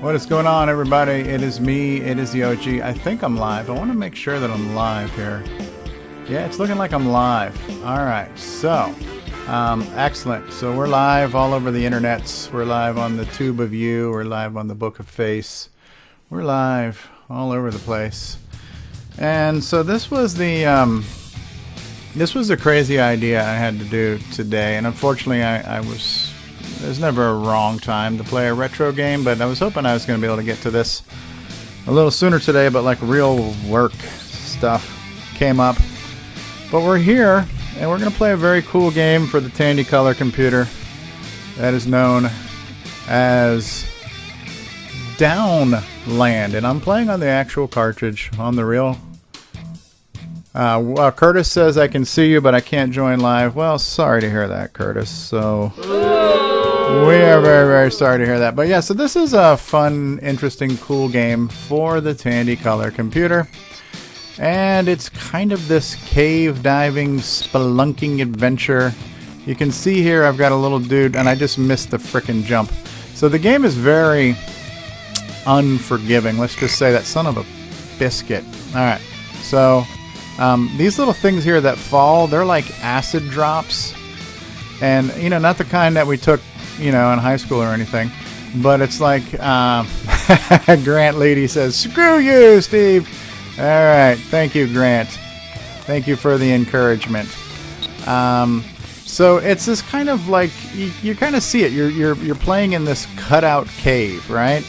What is going on, everybody? It is me. It is the OG. I think I'm live. I want to make sure that I'm live here. Yeah, it's looking like I'm live. All right. So, excellent. So we're live all over the internets. We're live on the Tube of You. We're live on the Book of Face. We're live all over the place. And so this was the crazy idea I had to do today. And unfortunately, there's never a wrong time to play a retro game, but I was hoping I was going to be able to get to this a little sooner today, but like real work stuff came up. But we're here, and we're going to play a very cool game for the Tandy Color Computer that is known as Downland, and I'm playing on the actual cartridge, on the real. Curtis says I can see you, but I can't join live. Well, sorry to hear that, Curtis. So we are very, very sorry to hear that. But yeah, so this is a fun, interesting, cool game for the Tandy Color Computer. And it's kind of this cave diving, spelunking adventure. You can see here I've got a little dude, and I just missed the frickin' jump. So the game is very unforgiving. Let's just say that, son of a biscuit. Alright, so these little things here that fall, they're like acid drops. And, you know, not the kind that we took, you know, in high school or anything. But it's like, Grant Leedy says, screw you, Steve. All right. Thank you, Grant. Thank you for the encouragement. So it's this kind of like, you kind of see it. You're playing in this cutout cave, right?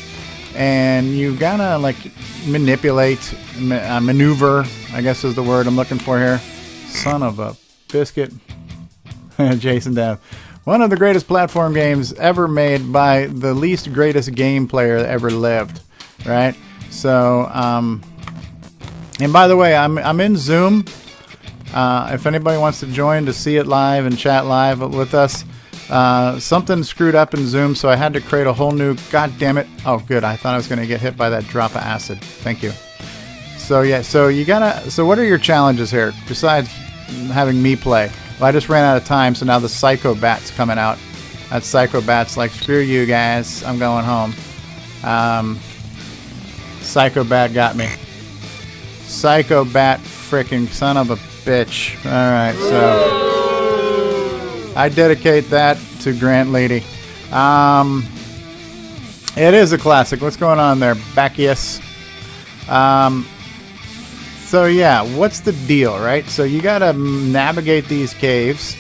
And you gotta like manipulate, maneuver, I guess is the word I'm looking for here. Son of a biscuit. Jason Dev. One of the greatest platform games ever made by the least greatest game player that ever lived, right? So, and by the way, I'm in Zoom. If anybody wants to join to see it live and chat live with us, something screwed up in Zoom, so I had to create a whole new. God damn it! Oh, good. I thought I was going to get hit by that drop of acid. Thank you. So yeah, so you gotta. So what are your challenges here besides having me play? Well, I just ran out of time, so now the Psycho Bat's coming out. That Psycho Bat's like, screw you guys, I'm going home. Psycho Bat got me. Psycho Bat, frickin' son of a bitch. Alright, so I dedicate that to Grant Leedy. It is a classic. What's going on there, Bacchius? So yeah, what's the deal, right? So you gotta navigate these caves,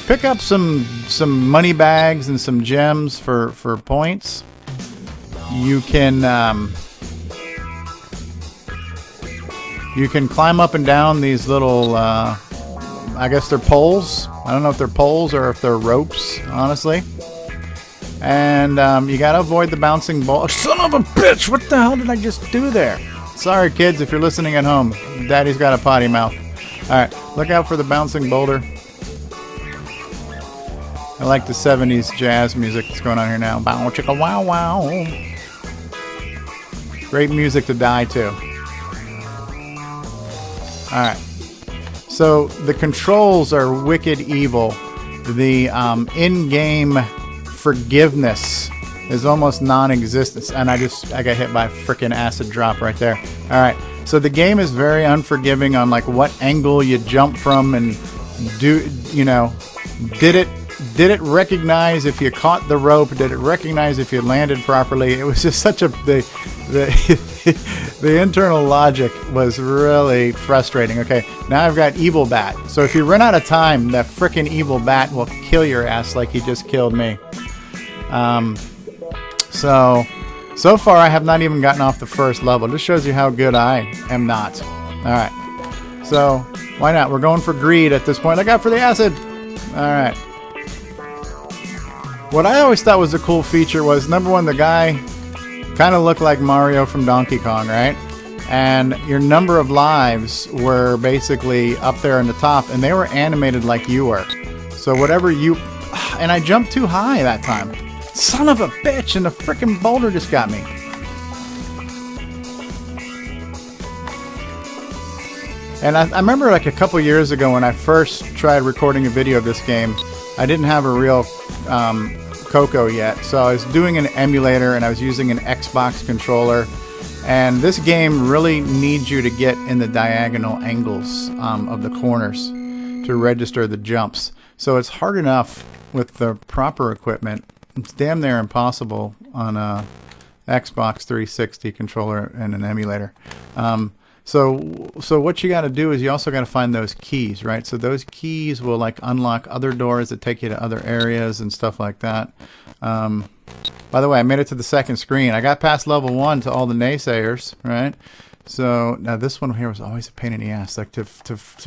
pick up some money bags and some gems for points. You can climb up and down these little, I guess they're poles. I don't know if they're poles or if they're ropes, honestly. And you gotta avoid the bouncing ball. Son of a bitch! What the hell did I just do there? Sorry, kids, if you're listening at home. Daddy's got a potty mouth. Alright, look out for the bouncing boulder. I like the 70s jazz music that's going on here now. Bow chicka wow wow. Great music to die to. Alright. So, the controls are wicked evil. The in-game forgiveness is almost non-existent, and I got hit by a freaking acid drop right there. All right, so the game is very unforgiving on like what angle you jump from, and did it recognize if you caught the rope? Did it recognize if you landed properly? It was just such the internal logic was really frustrating. Okay, now I've got Evil Bat. So if you run out of time, that freaking Evil Bat will kill your ass like he just killed me. So far I have not even gotten off the first level. This shows you how good I am not. Alright. So, why not? We're going for greed at this point. Look out for the acid! Alright. What I always thought was a cool feature was, number one, the guy kind of looked like Mario from Donkey Kong, right? And your number of lives were basically up there in the top, and they were animated like you were. So whatever you... And I jumped too high that time. Son of a bitch, and the frickin' boulder just got me. And I remember like a couple years ago when I first tried recording a video of this game, I didn't have a real CoCo yet, so I was doing an emulator and I was using an Xbox controller. And this game really needs you to get in the diagonal angles of the corners to register the jumps. So it's hard enough with the proper equipment. It's damn near impossible on a Xbox 360 controller and an emulator. So what you got to do is you also got to find those keys, right? So those keys will like unlock other doors that take you to other areas and stuff like that. By the way, I made it to the second screen. I got past level 1 to all the naysayers, right? So now this one here was always a pain in the ass, like to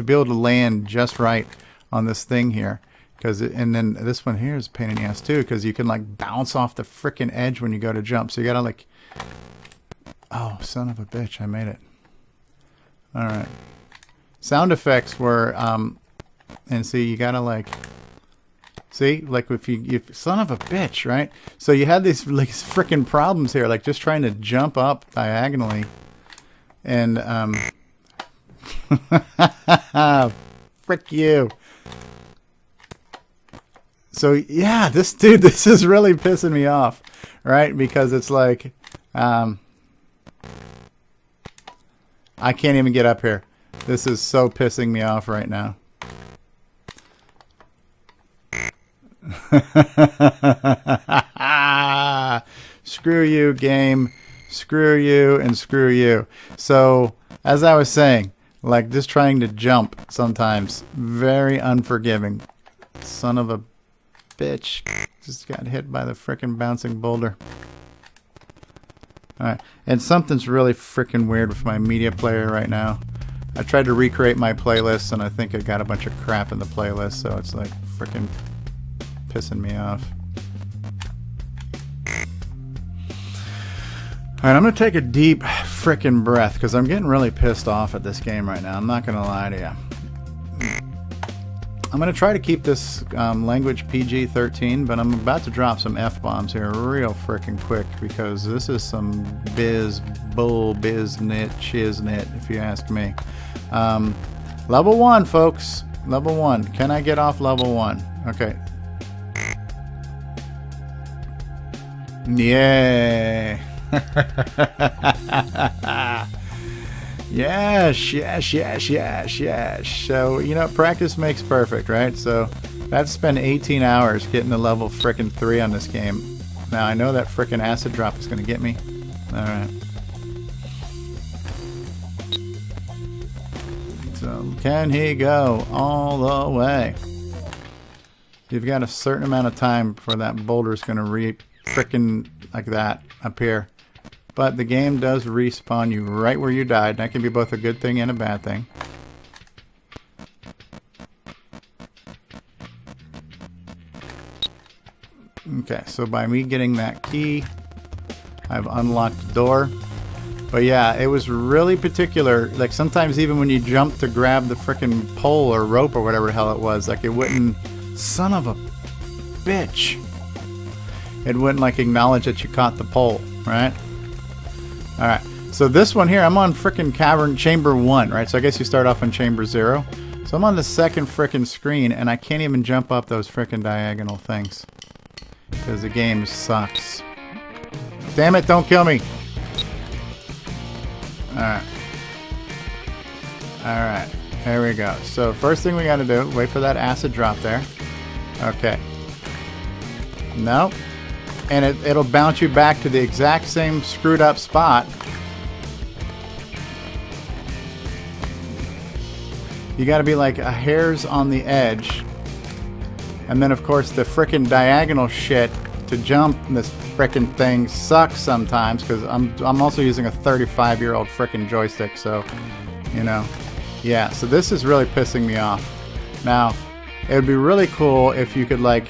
be able to land just right on this thing here. And then this one here is a pain in the ass too, because you can like bounce off the frickin' edge when you go to jump. So you gotta like, oh, son of a bitch, I made it. All right. Sound effects were, and see, you gotta like, see, like if you son of a bitch, right? So you had these like frickin' problems here, like just trying to jump up diagonally, and frick you. So yeah, this is really pissing me off, right? Because it's like, I can't even get up here. This is so pissing me off right now. Screw you, game. Screw you and screw you. So, as I was saying, like just trying to jump sometimes, very unforgiving. Son of a bitch. Just got hit by the frickin' bouncing boulder. Alright, and something's really frickin' weird with my media player right now. I tried to recreate my playlist and I think I got a bunch of crap in the playlist, so it's like frickin' pissing me off. Alright, I'm gonna take a deep frickin' breath because I'm getting really pissed off at this game right now. I'm not gonna lie to you. I'm going to try to keep this language PG-13, but I'm about to drop some F-bombs here real freaking quick because this is some biznit, shiznit, if you ask me. Level 1, folks. Level 1. Can I get off level 1? Okay. Yay. Yes. So, you know, practice makes perfect, right? So, I had to spend 18 hours getting to level frickin' 3 on this game. Now, I know that frickin' acid drop is going to get me. Alright. So, can he go all the way? You've got a certain amount of time before that boulder is going to frickin' like that up here. But the game does respawn you right where you died. That can be both a good thing and a bad thing. Okay, so by me getting that key, I've unlocked the door. But yeah, it was really particular. Like sometimes even when you jump to grab the frickin' pole or rope or whatever the hell it was, like it wouldn't... Son of a bitch. It wouldn't like acknowledge that you caught the pole, right? Alright, so this one here, I'm on frickin' cavern chamber 1, right? So I guess you start off on chamber 0. So I'm on the second frickin' screen, and I can't even jump up those frickin' diagonal things. Because the game sucks. Damn it, don't kill me! Alright. Alright, here we go. So first thing we gotta do, wait for that acid drop there. Okay. Nope. And it'll bounce you back to the exact same screwed up spot. You gotta be like a hair's on the edge. And then of course the frickin' diagonal shit to jump this frickin' thing sucks sometimes because I'm also using a 35-year-old frickin' joystick, so you know. Yeah, so this is really pissing me off. Now, it would be really cool if you could like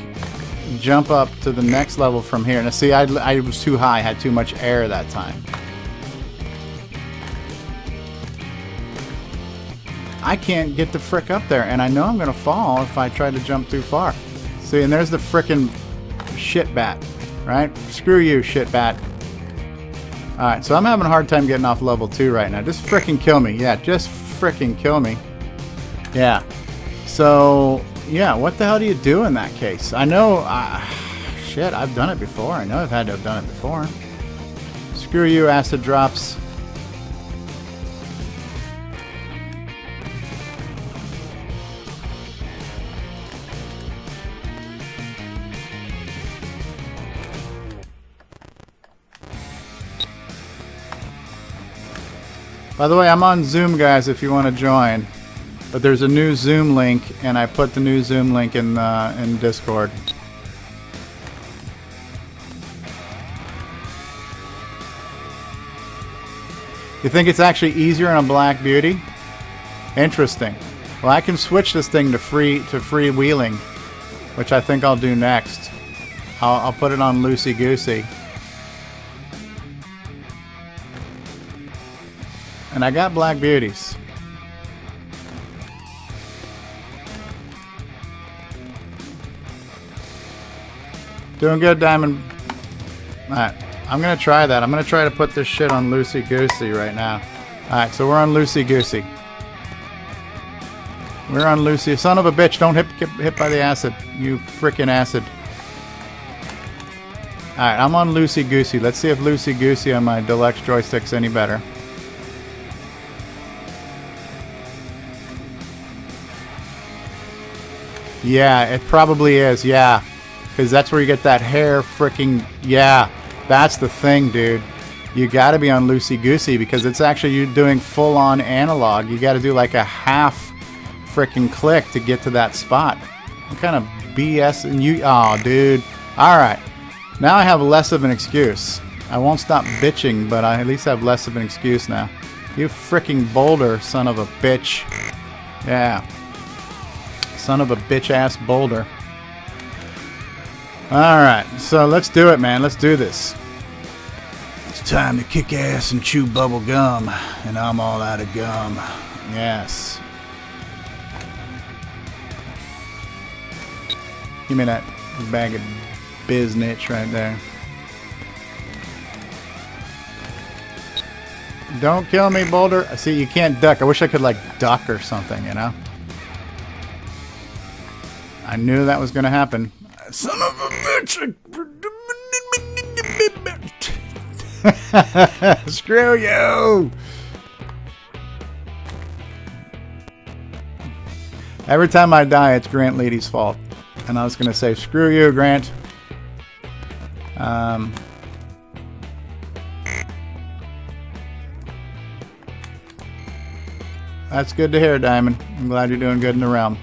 jump up to the next level from here. Now see, I was too high, had too much air that time. I can't get the frick up there, and I know I'm gonna fall if I try to jump too far. See, and there's the frickin' shit bat, right? Screw you, shit bat. Alright, so I'm having a hard time getting off level 2 right now. Just frickin' kill me. Yeah, just frickin' kill me. Yeah. So... yeah, what the hell do you do in that case? I know, shit, I've done it before. I know I've had to have done it before. Screw you, acid drops. By the way, I'm on Zoom, guys, if you want to join. But there's a new Zoom link, and I put the new Zoom link in Discord. You think it's actually easier on a Black Beauty? Interesting. Well, I can switch this thing to freewheeling, which I think I'll do next. I'll put it on loosey goosey. And I got Black Beauties. Doing good, Diamond. Alright, I'm going to try that. I'm going to try to put this shit on loosey-goosey right now. Alright, so we're on loosey-goosey. We're on loosey. Son of a bitch, don't get hit by the acid. You frickin' acid. Alright, I'm on loosey-goosey. Let's see if loosey-goosey on my deluxe joystick's any better. Yeah, it probably is, yeah. Because that's where you get that hair fricking... Yeah, that's the thing, dude. You got to be on loosey-goosey because it's actually you doing full-on analog. You got to do like a half fricking click to get to that spot. What kind of BS? And you... Oh, dude. Alright. Now I have less of an excuse. I won't stop bitching, but I at least have less of an excuse now. You fricking boulder, son of a bitch. Yeah. Son of a bitch-ass boulder. Alright, so let's do it, man. Let's do this. It's time to kick ass and chew bubble gum. And I'm all out of gum. Yes. Give me that bag of biznitch right there. Don't kill me, boulder. See, you can't duck. I wish I could, like, duck or something, you know? I knew that was going to happen. Son of a bitch! Screw you! Every time I die, it's Grant Leedy's fault. And I was going to say, screw you, Grant. That's good to hear, Diamond. I'm glad you're doing good in the realm.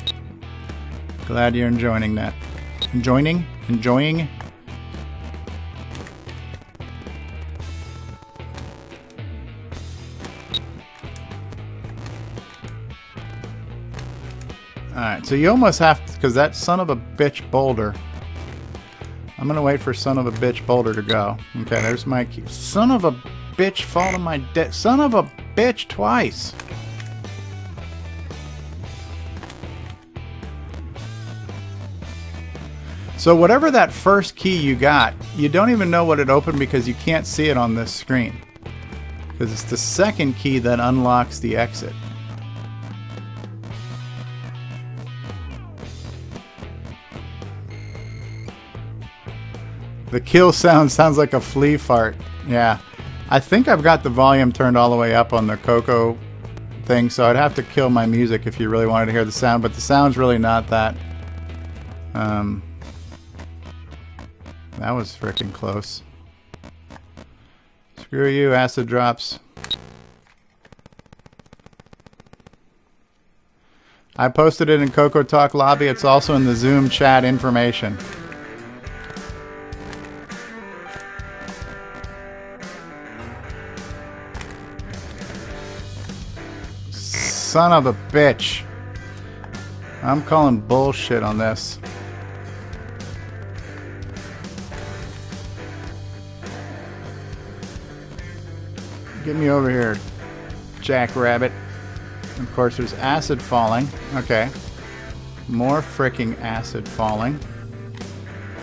Glad you're enjoying that. Enjoying? Alright, so you almost have to, because that son of a bitch boulder. I'm going to wait for son of a bitch boulder to go. Okay, there's my key. Son of a bitch fall to my death. Son of a bitch twice. So whatever that first key you got, you don't even know what it opened because you can't see it on this screen. Because it's the second key that unlocks the exit. The kill sounds like a flea fart. Yeah. I think I've got the volume turned all the way up on the CoCo thing, so I'd have to kill my music if you really wanted to hear the sound, but the sound's really not that... That was freaking close. Screw you, acid drops. I posted it in CoCo Talk Lobby. It's also in the Zoom chat information. Son of a bitch. I'm calling bullshit on this. Get me over here, Jackrabbit. Of course, there's acid falling. Okay. More fricking acid falling.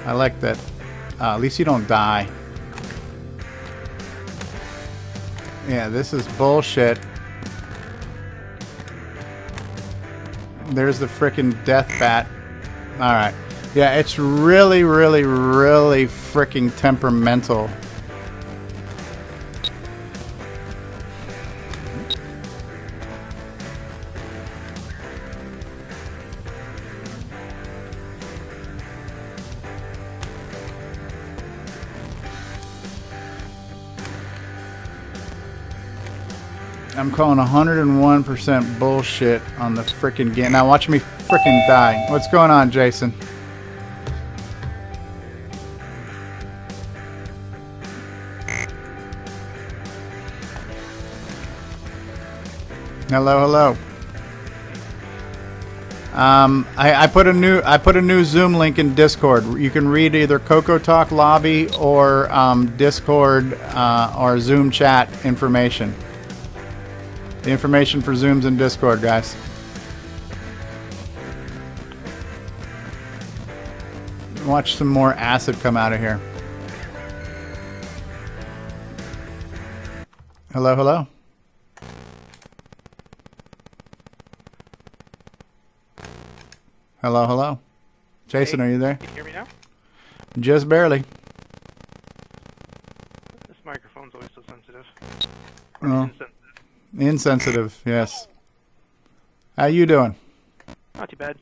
I like that. At least you don't die. Yeah, this is bullshit. There's the frickin' death bat. Alright. Yeah, it's really, really, really freaking temperamental. I'm calling 101% bullshit on the freaking game. Now watch me freaking die. What's going on, Jason? Hello, hello. I put a new Zoom link in Discord. You can read either CoCo Talk lobby or Discord or Zoom chat information. The information for Zooms in Discord, guys. Watch some more acid come out of here. Hello, hello. Hello, hello. Jason, hey, are you there? Can you hear me now? Just barely. This microphone's always so sensitive. Oh. Insensitive, yes. How you doing? Not too bad.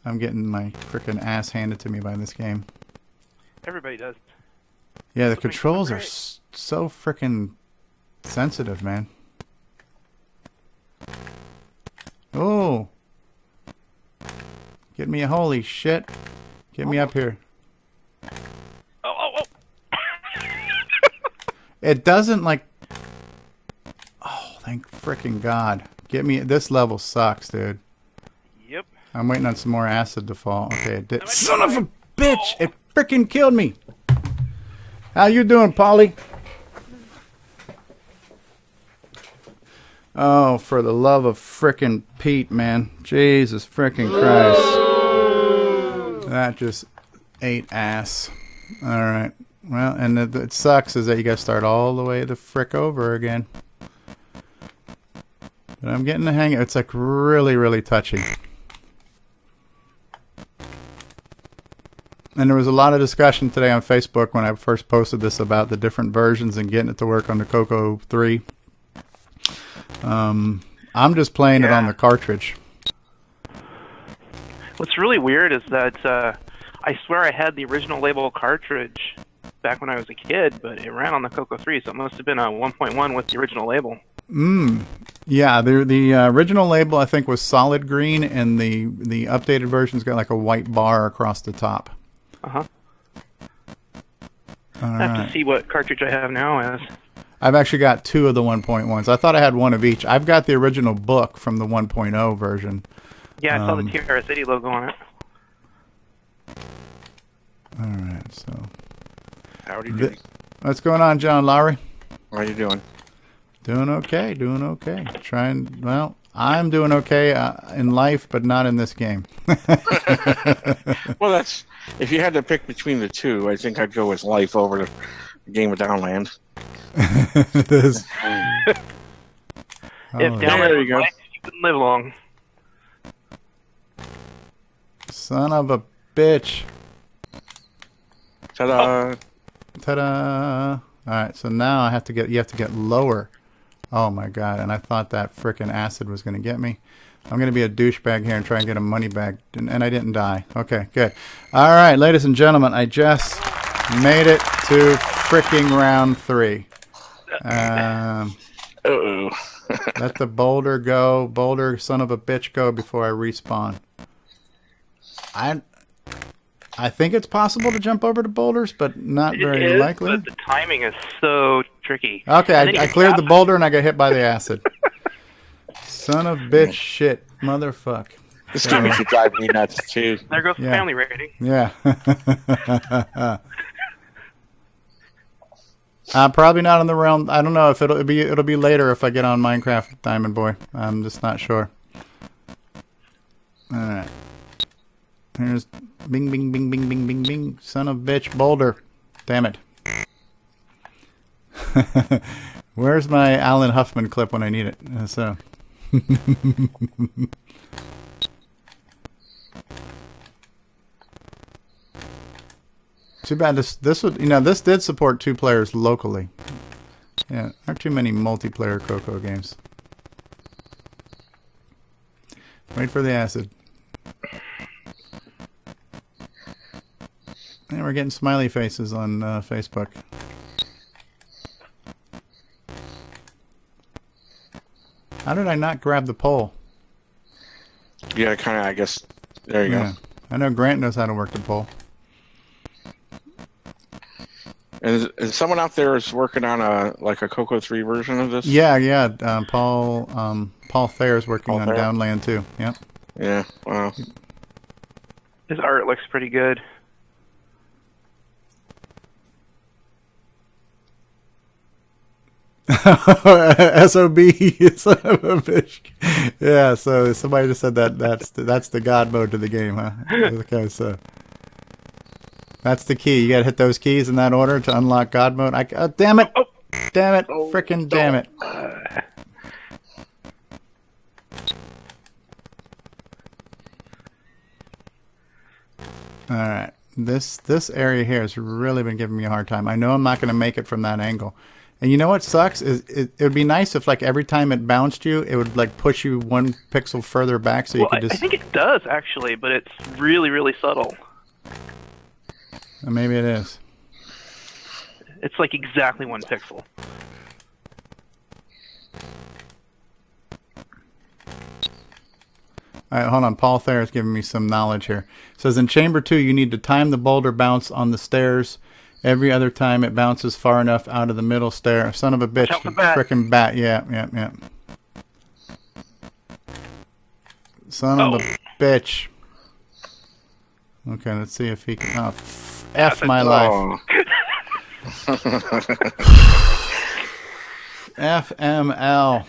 I'm getting my frickin' ass handed to me by this game. Everybody does. Yeah, the controls are so frickin' sensitive, man. Oh. Get me a holy shit. Get me up here. Oh. It doesn't like... Oh, thank frickin' God. Get me... This level sucks, dude. Yep. I'm waiting on some more acid to fall. Okay, it did. Son of a bitch! It frickin' killed me! How you doing, Polly? Oh, for the love of frickin' Pete, man. Jesus frickin' Christ. That just ate ass. Alright. Well, and it sucks is that you gotta start all the way the frick over again. But I'm getting the hang of it. It's like really, really touchy. And there was a lot of discussion today on Facebook when I first posted this about the different versions and getting it to work on the CoCo 3. I'm just playing it on the cartridge. What's really weird is that I swear I had the original label cartridge back when I was a kid, but it ran on the CoCo 3, so it must have been a 1.1 with the original label. Yeah, the original label I think was solid green, and the updated version's got like a white bar across the top. I have to see what cartridge I have now as. I've actually got two of the 1.1s. I thought I had one of each. I've got the original book from the 1.0 version. Yeah, I saw the TRS-80 logo on it. Alright, so... Howdy doody. What's going on, John Lowry? How you doing? Doing okay, doing okay. Well, I'm doing okay in life, but not in this game. Well, that's... If you had to pick between the two, I think I'd go with life over the game of Downland. If Downland was life, you wouldn't live long. Son of a bitch. Ta-da! Ta-da! Alright, so now I have to get... You have to get lower. Oh my god, and I thought that frickin' acid was going to get me. I'm going to be a douchebag here and try and get a money bag. And I didn't die. Okay, good. Alright, ladies and gentlemen, I just made it to fricking round 3. Uh-oh. Let the boulder go. Boulder, son of a bitch, go before I respawn. I think it's possible to jump over to boulders, but not very likely. But the timing is so tricky. Okay, I cleared the boulder and I got hit by the acid. Son of bitch shit. Motherfuck. This game should drive me nuts, too. There goes the family rating. Yeah. Probably not on the realm. I don't know if it'll be later if I get on Minecraft Diamond Boy. I'm just not sure. Alright. Here's bing, bing, bing, bing, bing, bing, bing. Son of bitch boulder. Damn it. Where's my Alan Huffman clip when I need it? Too bad this would, this did support 2 players locally. Yeah, aren't too many multiplayer CoCo games. Wait for the acid. And we're getting smiley faces on Facebook. How did I not grab the pole? You gotta kind of, I guess. There you go. I know Grant knows how to work the pole. And someone out there is working on a CoCo 3 version of this? Yeah. Paul Thayer is working on Downland too. Yep. Yeah. Wow. His art looks pretty good. SOB, son of a bitch. Yeah, so somebody just said that's the God mode to the game, huh? Okay, so that's the key. You gotta hit those keys in that order to unlock God mode. Damn it! Damn it! Frickin' damn it! All right, this area here has really been giving me a hard time. I know I'm not gonna make it from that angle. And you know what sucks is it would be nice if every time it bounced you, it would push you 1 pixel further back so you could just. I think it does actually, but it's really, really subtle. Maybe it is. It's exactly 1 pixel. All right, hold on. Paul Thayer is giving me some knowledge here. It says in Chamber 2, you need to time the boulder bounce on the stairs. Every other time it bounces far enough out of the middle stair. Son of a bitch. Frickin' bat. Yeah. Son of a bitch. Okay, let's see if he can. Oh, F my life. FML.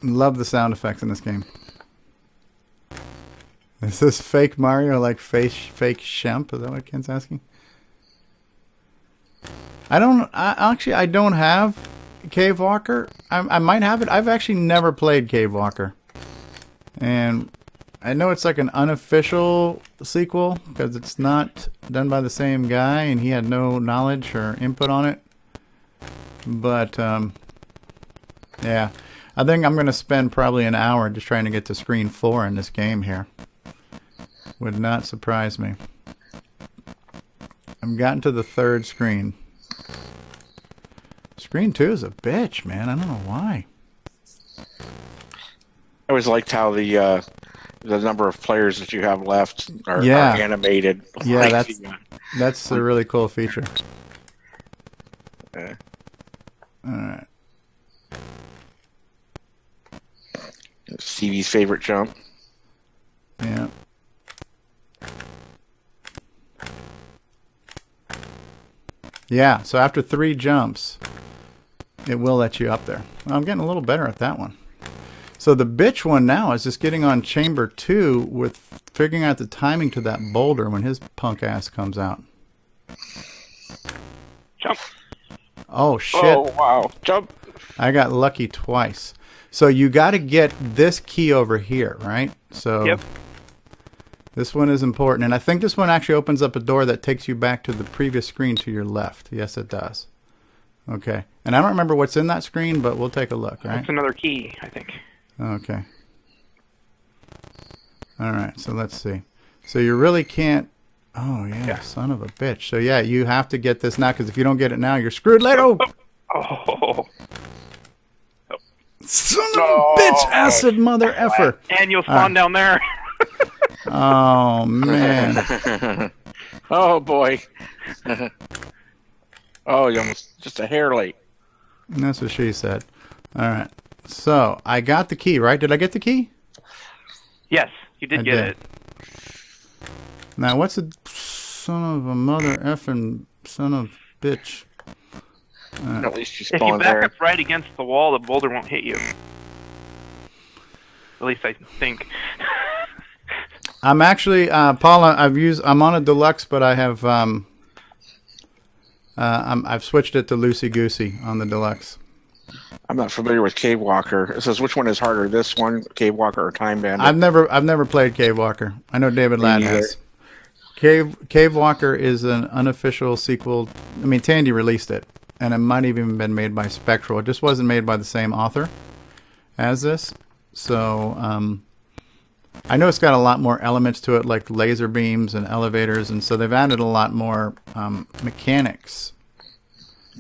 Love the sound effects in this game. Is this fake Mario fake Shemp? Is that what Ken's asking? I don't have Cave Walker. I might have it. I've actually never played Cave Walker. And I know it's an unofficial sequel because it's not done by the same guy and he had no knowledge or input on it. But, yeah. I think I'm going to spend probably an hour just trying to get to screen 4 in this game here. Would not surprise me. I've gotten to the 3rd screen. Screen 2 is a bitch, man. I don't know why. I always liked how the number of players that you have left are animated. Yeah, that's a really cool feature. Yeah. All right. Stevie's favorite jump. Yeah. Yeah, so after 3 jumps, it will let you up there. Well, I'm getting a little better at that one. So the bitch one now is just getting on Chamber 2 with figuring out the timing to that boulder when his punk ass comes out. Jump. Oh, shit. Oh, wow. Jump. I got lucky twice. So you got to get this key over here, right? So yep. This one is important. And I think this one actually opens up a door that takes you back to the previous screen to your left. Yes, it does. Okay. And I don't remember what's in that screen, but we'll take a look, right? It's another key, I think. Okay. All right, so let's see. So you really can't... Oh, yeah, son of a bitch. So, yeah, you have to get this now, because if you don't get it now, you're screwed later. Oh. Son of a bitch, acid mother effer. And you'll spawn down there. Oh, man. Oh, boy. Oh, you're almost just a hair late. That's what she said. All right. So, I got the key, right? Did I get the key? Yes, you did get it. Now, what's a son of a mother effing son of bitch? At least you if spawn you back there. up right against the wall, the boulder won't hit you. At least I think. I'm actually, Paula. I'm on a deluxe, but I have I've switched it to loosey goosey on the deluxe. I'm not familiar with Cave Walker. It says which one is harder, this one, Cave Walker, or Time Bandit? I've never played Cave Walker. I know David Ladd has. Cave Walker is an unofficial sequel. I mean, Tandy released it, and it might have even been made by Spectral. It just wasn't made by the same author as this. So I know it's got a lot more elements to it, like laser beams and elevators, and so they've added a lot more mechanics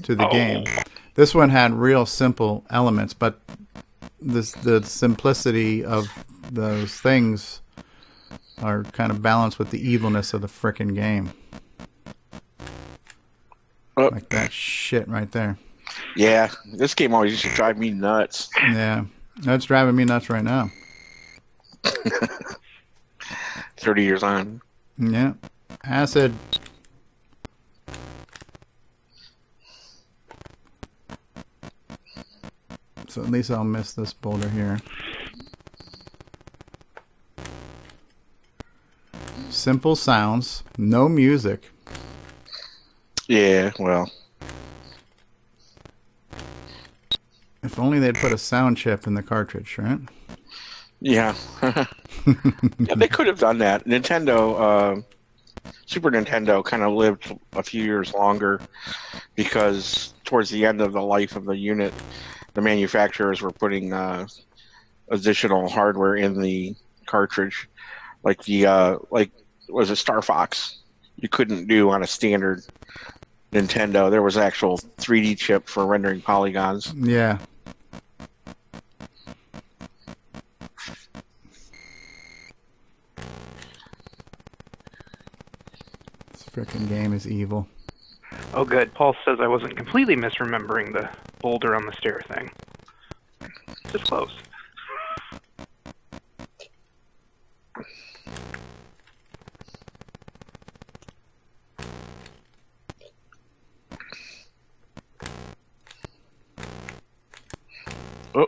to the game. This one had real simple elements, but the simplicity of those things are kind of balanced with the evilness of the frickin' game. Like that shit right there. Yeah, this game always used to drive me nuts. Yeah, that's driving me nuts right now. 30 years on. Yeah. Acid. So at least I'll miss this boulder here. Simple sounds, no music. Yeah, well. If only they'd put a sound chip in the cartridge, right? Yeah. Yeah, they could have done that. Nintendo, Super Nintendo kind of lived a few years longer because towards the end of the life of the unit, the manufacturers were putting additional hardware in the cartridge, like was it Star Fox? You couldn't do on a standard Nintendo. There was actual 3D chip for rendering polygons. Yeah. This frickin' game is evil. Oh, good. Paul says I wasn't completely misremembering the boulder on the stair thing. Just close. Oh.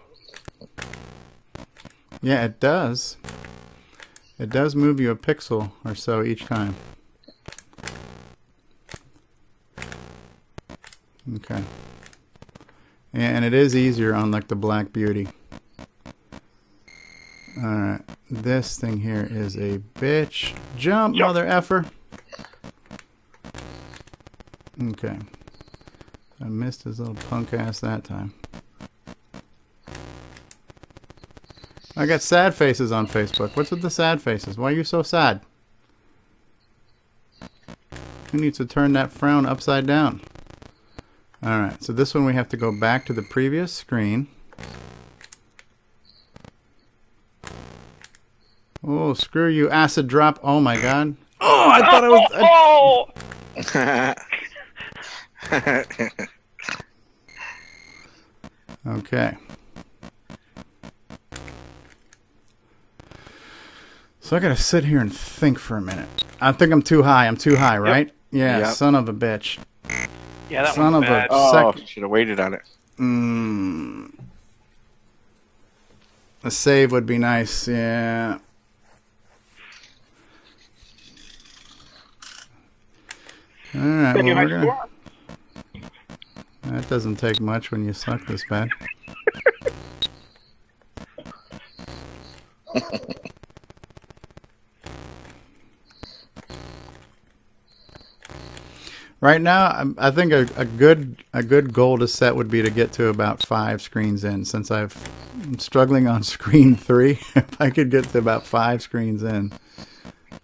Yeah, it does. It does move you a pixel or so each time. Okay. And it is easier on like the Black Beauty. Alright. This thing here is a bitch. Jump, mother effer. Okay. I missed his little punk ass that time. I got sad faces on Facebook. What's with the sad faces? Why are you so sad? Who needs to turn that frown upside down? Alright, so this one we have to go back to the previous screen. Oh, screw you, acid drop. Oh my god. Oh, I thought I was... Okay. So I gotta sit here and think for a minute. I think I'm too high. I'm too high, right? Yep. Yeah, yep. Son of a bitch. Yeah, that Son one's of bad. Oh, should have waited on it. A save would be nice, yeah. Alright, well, we're gonna... That doesn't take much when you suck this bad. Right now, I think a good goal to set would be to get to about 5 screens in. Since I'm struggling on screen 3, if I could get to about 5 screens in,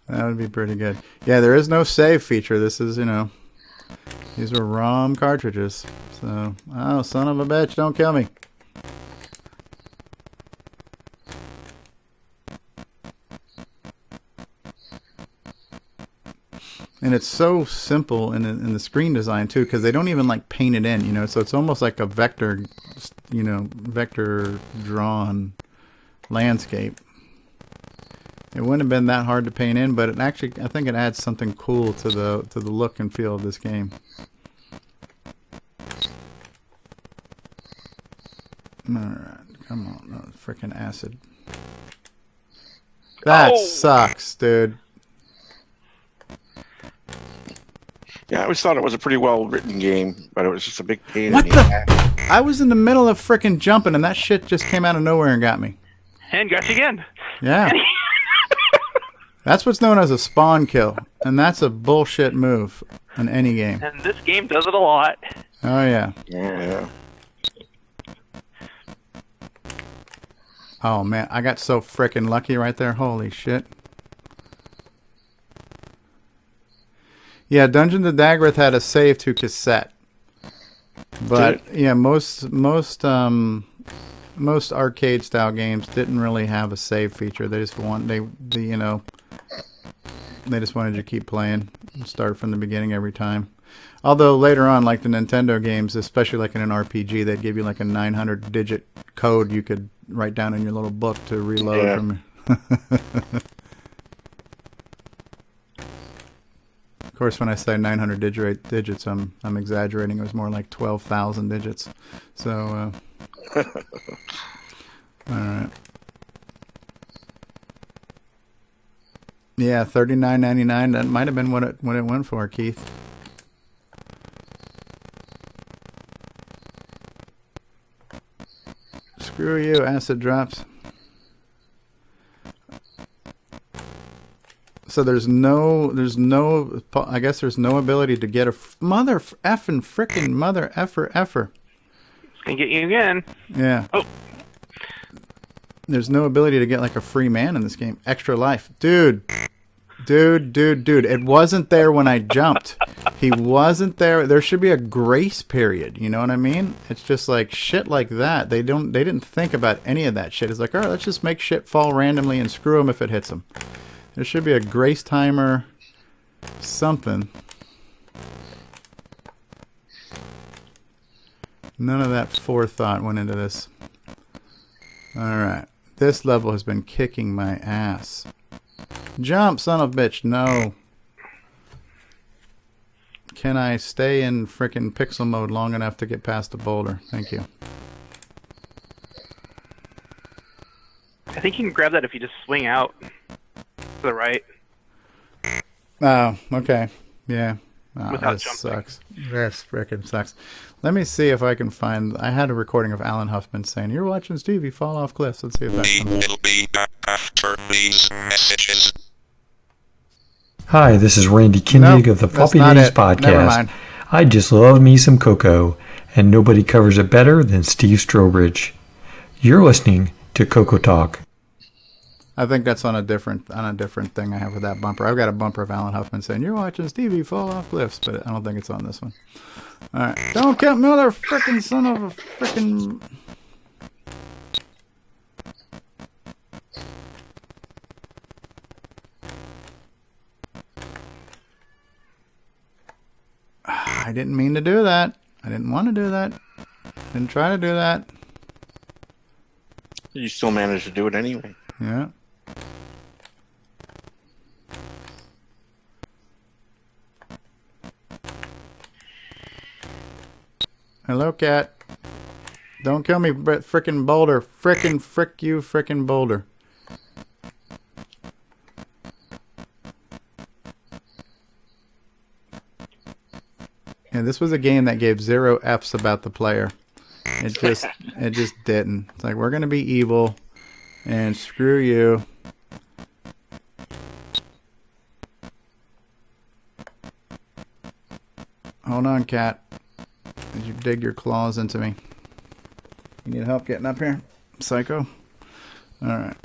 that would be pretty good. Yeah, there is no save feature. This is, you know, these were ROM cartridges. So, oh, son of a bitch, don't kill me. And it's so simple in the screen design too, because they don't even like paint it in, you know. So it's almost like a vector, you know, vector drawn landscape. It wouldn't have been that hard to paint in, but it actually, I think it adds something cool to the look and feel of this game. All right, come on, no, freaking acid. That sucks, dude. Yeah, I always thought it was a pretty well written game, but it was just a big pain in the ass. I was in the middle of frickin' jumping, and that shit just came out of nowhere and got me. And got you again. Yeah. That's what's known as a spawn kill, and that's a bullshit move in any game. And this game does it a lot. Oh, yeah. Yeah. Oh, man, I got so frickin' lucky right there. Holy shit. Yeah, Dungeons of Daggerth had a save to cassette. But, yeah, most arcade-style games didn't really have a save feature. They just they just wanted you to keep playing and start from the beginning every time. Although later on, like the Nintendo games, especially like in an RPG, they'd give you like a 900-digit code you could write down in your little book to reload from. Of course, when I say 900 digits, I'm exaggerating. It was more like 12,000 digits. So, all right. Yeah, $39.99. That might have been what it went for, Keith. Screw you, acid drops. So there's no, I guess there's no ability to get a mother effing frickin' mother effer. It's gonna get you again. Yeah. Oh. There's no ability to get like a free man in this game. Extra life. Dude. It wasn't there when I jumped. He wasn't there. There should be a grace period. You know what I mean? It's just like shit like that. They didn't think about any of that shit. It's like, all right, let's just make shit fall randomly and screw them if it hits them. There should be a grace timer, something. None of that forethought went into this. Alright. This level has been kicking my ass. Jump, son of a bitch. No. Can I stay in frickin' pixel mode long enough to get past the boulder? Thank you. I think you can grab that if you just swing out to the right. Oh, okay. Yeah. Oh, Without this jumping. sucks. This frickin' sucks. Let me see if I can find... I had a recording of Alan Huffman saying, "You're watching Stevie fall off cliffs." Let's see if that comes up. Will be back after these messages. Hi, this is Randy Kindig of the that's Floppy not Days it. Never podcast. mind. I just love me some CoCo, and nobody covers it better than Steve Strobridge. You're listening to CoCo Talk. I think that's on a different thing I have with that bumper. I've got a bumper of Alan Huffman saying, "You're watching Stevie fall off cliffs," but I don't think it's on this one. All right. Don't count mother frickin' son of a frickin'... I didn't mean to do that. I didn't want to do that. Didn't try to do that. You still managed to do it anyway. Yeah. Hello, cat. Don't kill me, frickin' boulder. Frickin' frick you, frickin' boulder. Yeah, this was a game that gave 0 F's about the player. It just didn't. It's like, we're gonna be evil, and screw you. Hold on, cat. As you dig your claws into me. You need help getting up here, psycho? Alright.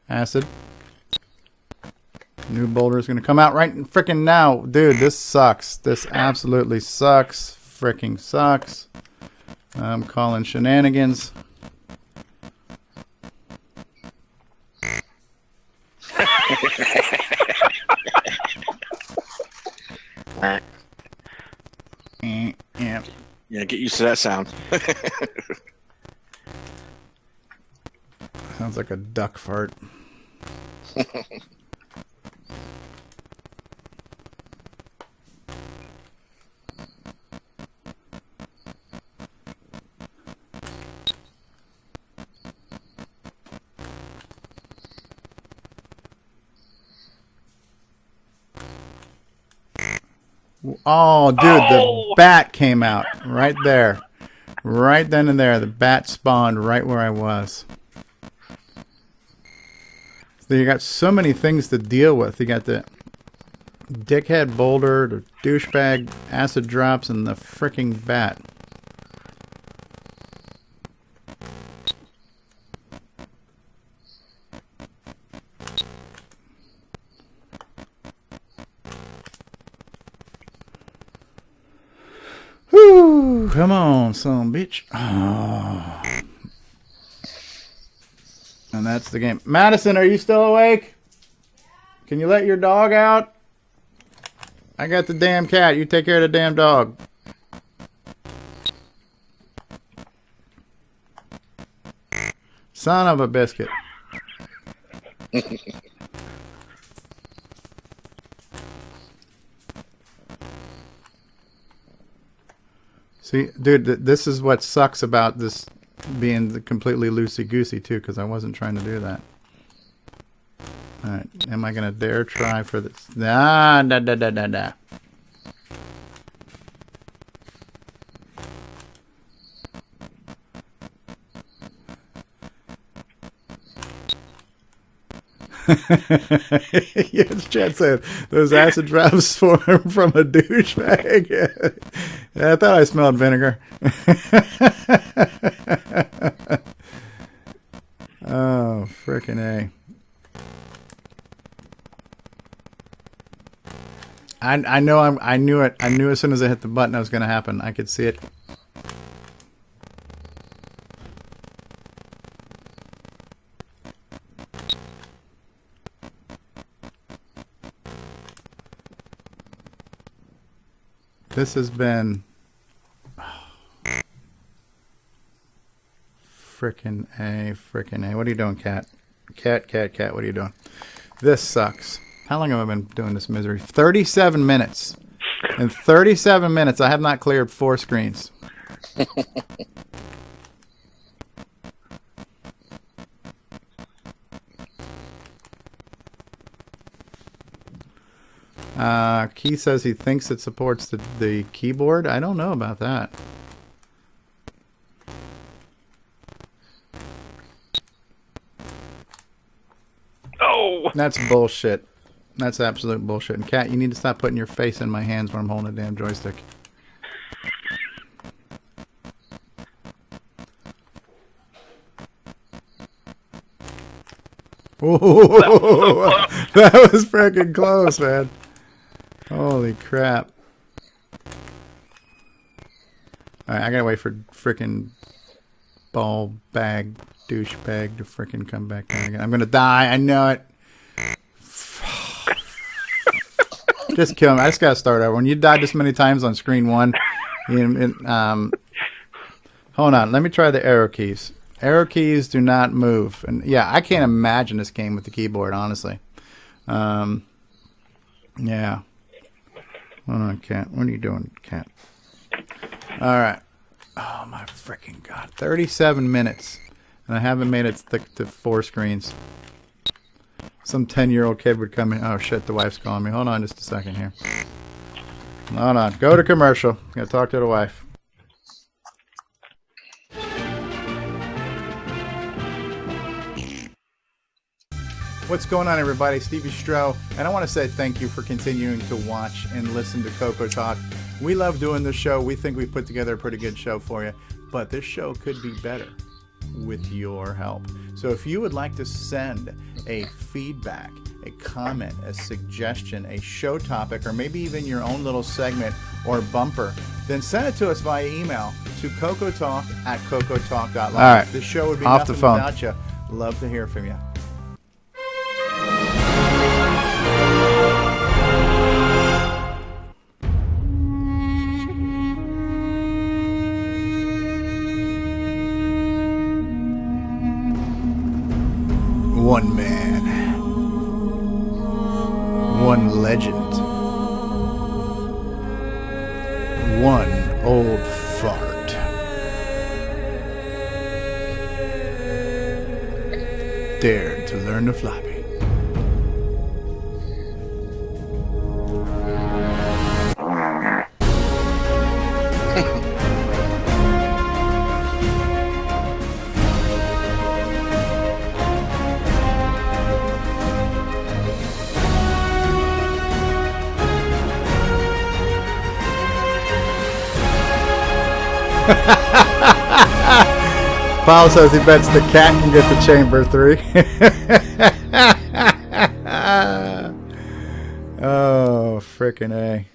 Acid. New boulder is going to come out right frickin' now. Dude, this sucks. This absolutely sucks. Fricking sucks. I'm calling shenanigans. Yeah. Yeah, get used to that sound. Sounds like a duck fart. Oh, dude, the bat came out right there. Right then and there. The bat spawned right where I was. So you got so many things to deal with. You got the dickhead boulder, the douchebag acid drops, and the freaking bat. Whew, come on, son bitch. Oh. And that's the game. Madison, are you still awake? Can you let your dog out? I got the damn cat. You take care of the damn dog. Son of a biscuit. See, dude, this is what sucks about this being completely loosey-goosey, too, because I wasn't trying to do that. All right, am I going to dare try for this? Nah. Yes, Chad said those acid drops form from a douchebag. Yeah, I thought I smelled vinegar. Oh, frickin' A. I knew it. I knew as soon as I hit the button it was going to happen. I could see it. This has been frickin' A. What are you doing, cat? Cat, what are you doing? This sucks. How long have I been doing this misery? 37 minutes. In 37 minutes, I have not cleared 4 screens. Key says he thinks it supports the keyboard. I don't know about that. Oh! That's bullshit. That's absolute bullshit. And Kat, you need to stop putting your face in my hands when I'm holding a damn joystick. Oh, that was freaking close, man. Holy crap. Alright, I gotta wait for freaking ball bag douchebag to freaking come back down again. I'm gonna die. I know it. Just kill him. I just gotta start over. When you die this many times on screen 1, hold on. Let me try the arrow keys. Arrow keys do not move. And yeah, I can't imagine this game with the keyboard, honestly. Yeah. Hold on, Cat. What are you doing, Cat? Alright. Oh my freaking god. 37 minutes. And I haven't made it to 4 screens. Some 10-year-old kid would come in. Oh shit, the wife's calling me. Hold on just a second here. Hold on. Go to commercial. Gotta talk to the wife. What's going on, everybody? CoCo, and I want to say thank you for continuing to watch and listen to CoCo Talk. We love doing this show. We think we've put together a pretty good show for you, but this show could be better with your help. So if you would like to send a feedback, a comment, a suggestion, a show topic, or maybe even your own little segment or bumper, then send it to us via email to cocotalk@cocotalk.live. All right. This show would be off nothing the phone without you. Love to hear from you. One man, one legend, one old fart. Dared to learn to floppy. Paul says he bets the cat can get to chamber 3. Oh, frickin' A.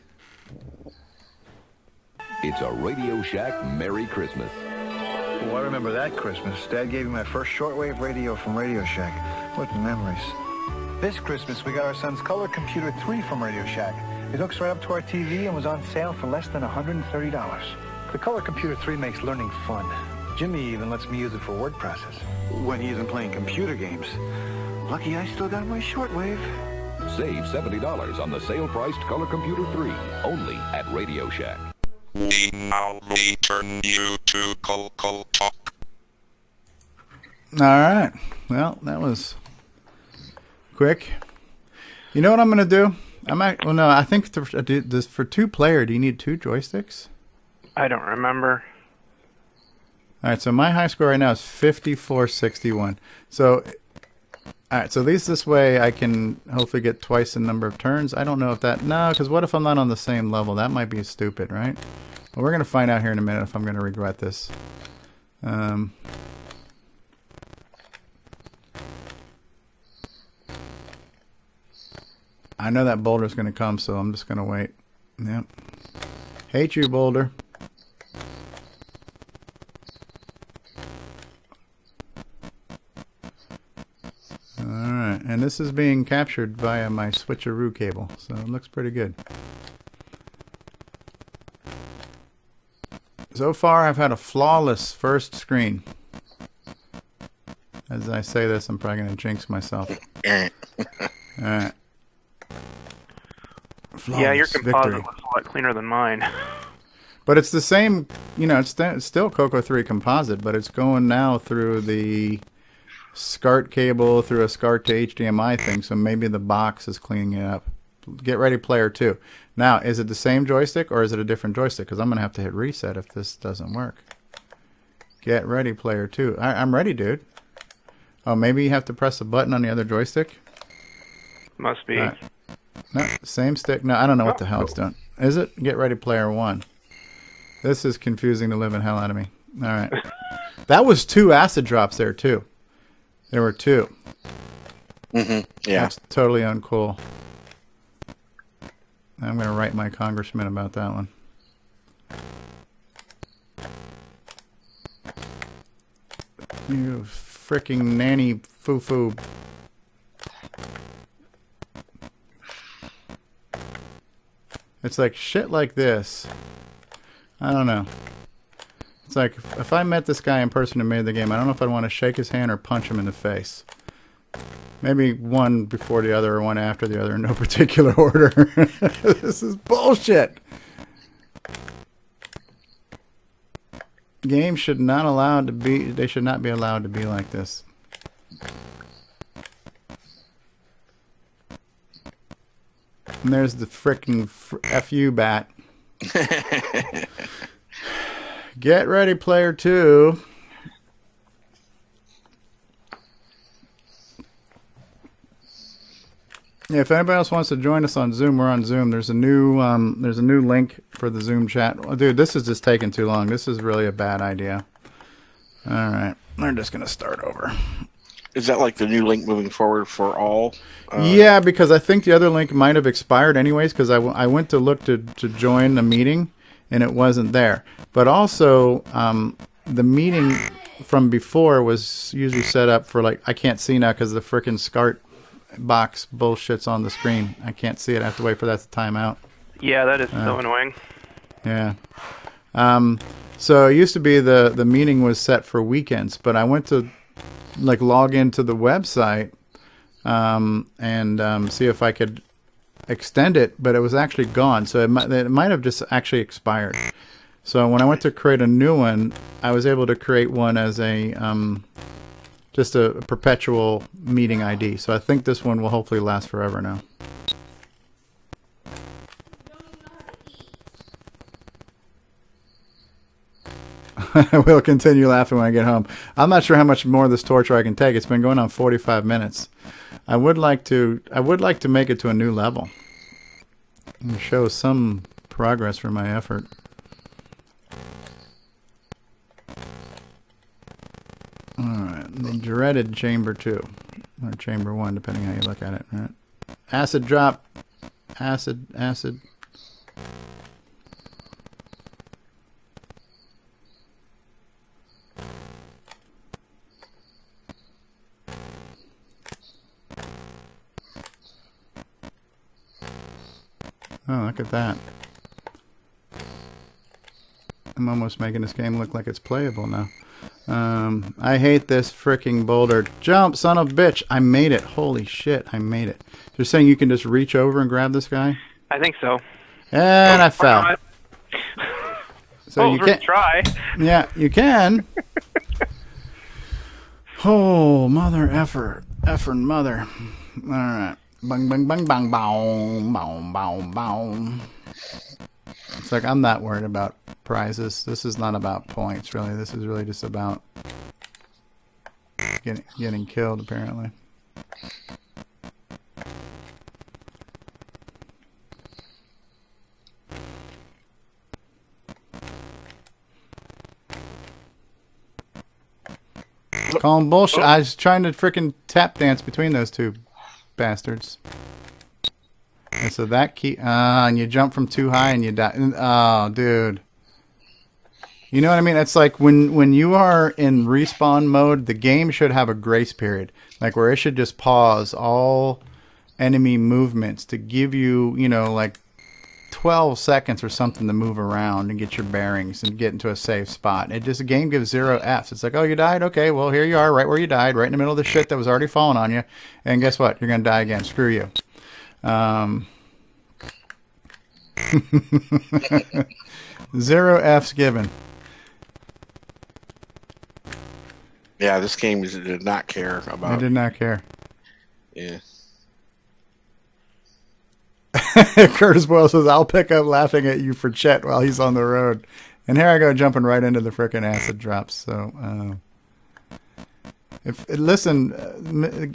It's a Radio Shack Merry Christmas. Oh, I remember that Christmas. Dad gave me my first shortwave radio from RadioShack. What memories. This Christmas, we got our son's Color Computer 3 from RadioShack. It hooks right up to our TV and was on sale for less than $130. The Color Computer 3 makes learning fun. Jimmy even lets me use it for word process when he isn't playing computer games. Lucky I still got my shortwave. Save $70 on the sale-priced Color Computer 3, only at Radio Shack. We now return you to CoCo Talk. All right. Well, that was quick. You know what I'm going to do? I think for 2-player, do you need 2 joysticks? I don't remember. All right, so my high score right now is 5461. So, all right, so at least this way I can hopefully get twice the number of turns. I don't know if that... No, because what if I'm not on the same level? That might be stupid, right? Well, we're going to find out here in a minute if I'm going to regret this. I know that boulder's going to come, so I'm just going to wait. Yep. Hate you, boulder. Alright, and this is being captured via my switcheroo cable, so it looks pretty good. So far, I've had a flawless first screen. As I say this, I'm probably going to jinx myself. Alright. Yeah, your composite looks a lot cleaner than mine. But it's the same, it's still CoCo 3 composite, but it's going now through the SCART cable, through a SCART to HDMI thing, so maybe the box is cleaning it up. Get Ready Player 2. Now, is it the same joystick or is it a different joystick? Because I'm going to have to hit reset if this doesn't work. Get Ready Player 2. I'm ready, dude. Oh, maybe you have to press a button on the other joystick? Must be. Right. No, same stick. No, I don't know what the hell it's doing. Is it? Get Ready Player 1. This is confusing the living hell out of me. All right. That was 2 acid drops there, too. There were 2. Mm-hmm. Yeah. That's totally uncool. I'm going to write my congressman about that one. You freaking nanny foo-foo. It's like shit like this. I don't know. It's like if I met this guy in person who made the game, I don't know if I'd want to shake his hand or punch him in the face. Maybe one before the other or one after the other in no particular order. This is bullshit. Games should not they should not be allowed to be like this. And there's the frickin' FU bat. Get Ready Player 2. Yeah, if anybody else wants to join us on Zoom, we're on Zoom. There's a new link for the Zoom chat. Oh, dude, this is just taking too long. This is really a bad idea. All right, we're just gonna start over. Is that like the new link moving forward for all? Yeah, because I think the other link might have expired anyways. Because I went to look to join the meeting, and it wasn't there. But also, the meeting from before was usually set up for I can't see now because the frickin' SCART box bullshit's on the screen. I can't see it. I have to wait for that to time out. Yeah, that is so annoying. Yeah. So it used to be the meeting was set for weekends, but I went to log into the website and see if I could extend it, but it was actually gone. So it might have just actually expired. So when I went to create a new one, I was able to create one as just a perpetual meeting ID. So I think this one will hopefully last forever now. I will continue laughing when I get home. I'm not sure how much more of this torture I can take. It's been going on 45 minutes. I would like to make it to a new level and show some progress for my effort. dreaded chamber 2. Or chamber 1, depending how you look at it. Right? Acid drop. Acid. Oh, look at that. I'm almost making this game look like it's playable now. I hate this freaking boulder. Jump, son of a bitch. I made it. Holy shit, I made it. You're saying you can just reach over and grab this guy? I think so. And I fell. So you can try. Yeah, you can. Oh, mother effer. Effing mother. All right. Bang, bang, bang, bang, boom, boom, boom, boom. It's like I'm not worried about prizes. This is not about points, really. This is really just about getting killed, apparently. Call him bullshit. I was trying to freaking tap dance between those two bastards. And so that key, and you jump from too high and you die. Oh, dude. You know what I mean? It's like when you are in respawn mode, the game should have a grace period. Like where it should just pause all enemy movements to give you, you know, like 12 seconds or something to move around and get your bearings and get into a safe spot. The game gives 0 Fs. It's like, oh, you died? Okay, well, here you are, right where you died, right in the middle of the shit that was already falling on you. And guess what? You're going to die again. Screw you. 0 Fs given. Yeah, this game did not care about. I did not care. Yeah. Curtis Boyle says, I'll pick up laughing at you for Chet while he's on the road. And here I go jumping right into the frickin' acid drops. So,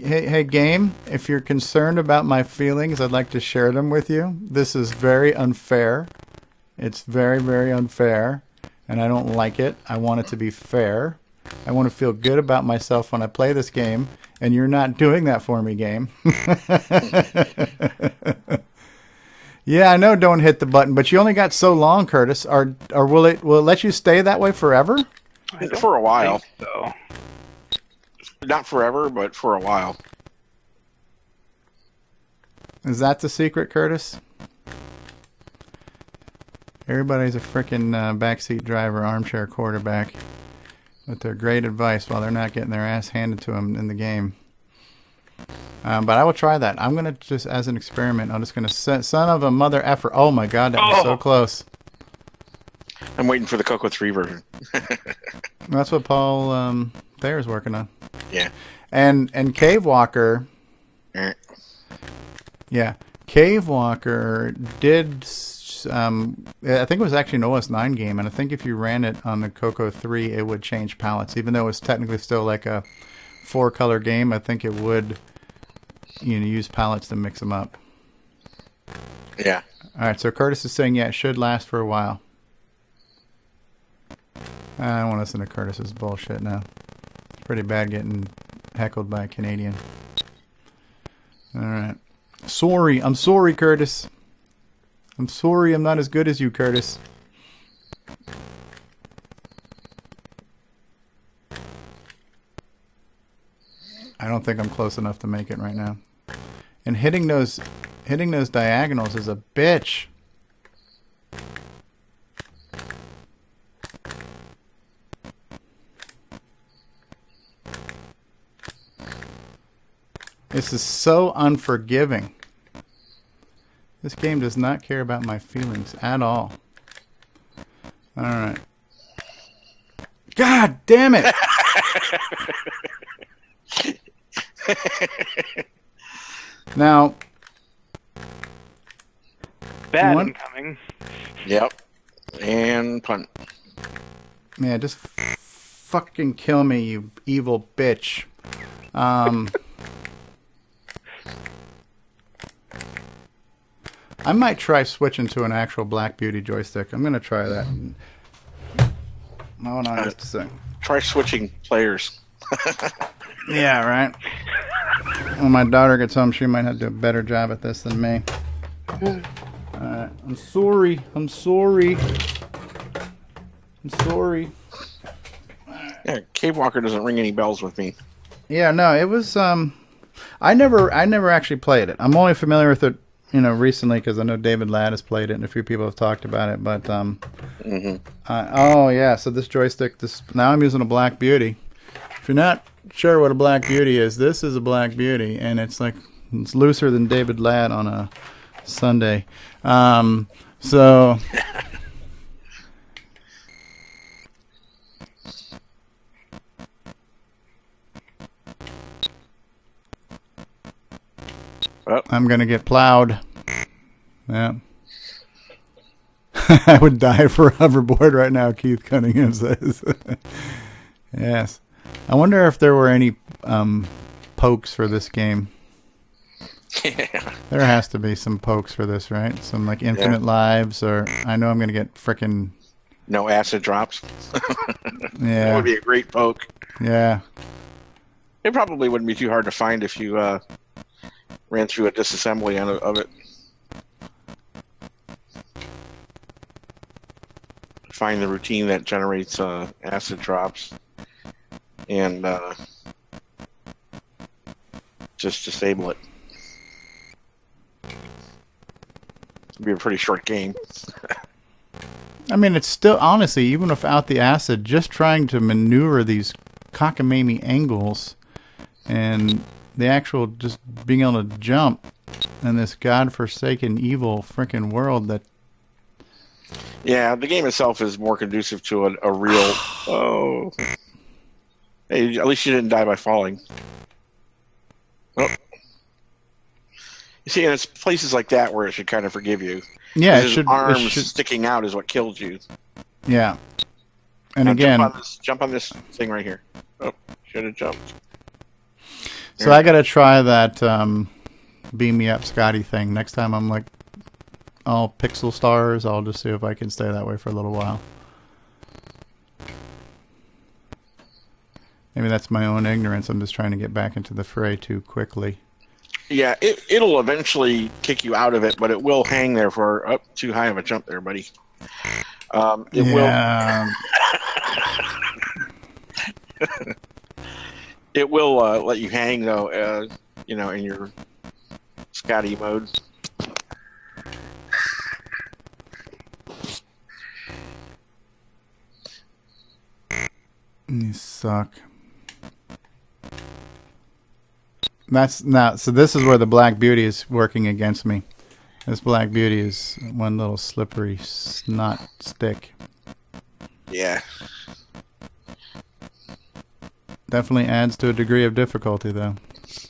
hey, game, if you're concerned about my feelings, I'd like to share them with you. This is very unfair. It's very, very unfair. And I don't like it. I want it to be fair. I want to feel good about myself when I play this game. And you're not doing that for me, game. Yeah, I know. Don't hit the button, but you only got so long, Curtis. Or will it let you stay that way forever? For a while. So. Not forever, but for a while. Is that the secret, Curtis? Everybody's a freaking backseat driver, armchair quarterback, with their great advice while they're not getting their ass handed to them in the game. But I will try that. I'm going to just, as an experiment, I'm just going to, son of a mother effer. Oh my God, that was so close. I'm waiting for the CoCo 3 version. That's what Paul Thayer's working on. Yeah. And Cave Walker. Yeah. Cave Walker did, I think it was actually an OS 9 game, and I think if you ran it on the CoCo 3, it would change palettes. Even though it was technically still like a 4-color game, I think it would, use palettes to mix them up. Yeah. All right, so Curtis is saying, yeah, it should last for a while. I don't want to listen to Curtis's bullshit now. It's pretty bad getting heckled by a Canadian. All right. Sorry. I'm sorry, Curtis. I'm sorry I'm not as good as you, Curtis. I don't think I'm close enough to make it right now. And hitting those diagonals is a bitch. This is so unforgiving. This game does not care about my feelings at all. Alright. God damn it! Now, bad incoming. Yep. And punt. Yeah, just fucking kill me, you evil bitch. I might try switching to an actual Black Beauty joystick. I'm going to try that. Hold on just a second. Try switching players. Yeah, right. When my daughter gets home, she might have to do a better job at this than me. I'm sorry. I'm sorry. I'm sorry. Yeah, Cave Walker doesn't ring any bells with me. Yeah, no, it was. I never actually played it. I'm only familiar with it, recently because I know David Ladd has played it and a few people have talked about it. But oh yeah, so this joystick. Now I'm using a Black Beauty. If you're not sure what a Black Beauty is, this is a Black Beauty, and it's looser than David Ladd on a Sunday. So. I'm going to get plowed. Yeah. I would die for a hoverboard right now, Keith Cunningham says. Yes. I wonder if there were any pokes for this game. Yeah. There has to be some pokes for this, right? Some infinite lives, or I know I'm going to get frickin'... No acid drops. Yeah. That would be a great poke. Yeah. It probably wouldn't be too hard to find if you ran through a disassembly of it. Find the routine that generates acid drops and just disable it. It'd be a pretty short game. I mean, it's still, honestly, even without the acid, just trying to maneuver these cockamamie angles and the actual just being able to jump in this godforsaken evil freaking world that... Yeah, the game itself is more conducive to a real... Oh. Hey, at least you didn't die by falling. Oh. You see, and it's places like that where it should kind of forgive you. Yeah, his it arms should... sticking out is what killed you. Yeah. And now again... Jump on this thing right here. Oh, should have jumped. So I gotta try that beam me up Scotty thing. Next time I'm all pixel stars, I'll just see if I can stay that way for a little while. Maybe that's my own ignorance. I'm just trying to get back into the fray too quickly. Yeah, it'll eventually kick you out of it, but it will hang there for too high of a jump there, buddy. It will. It will let you hang though, in your Scotty mode. You suck. So this is where the Black Beauty is working against me. This Black Beauty is one little slippery snot stick. Yeah. Definitely adds to a degree of difficulty, though. It's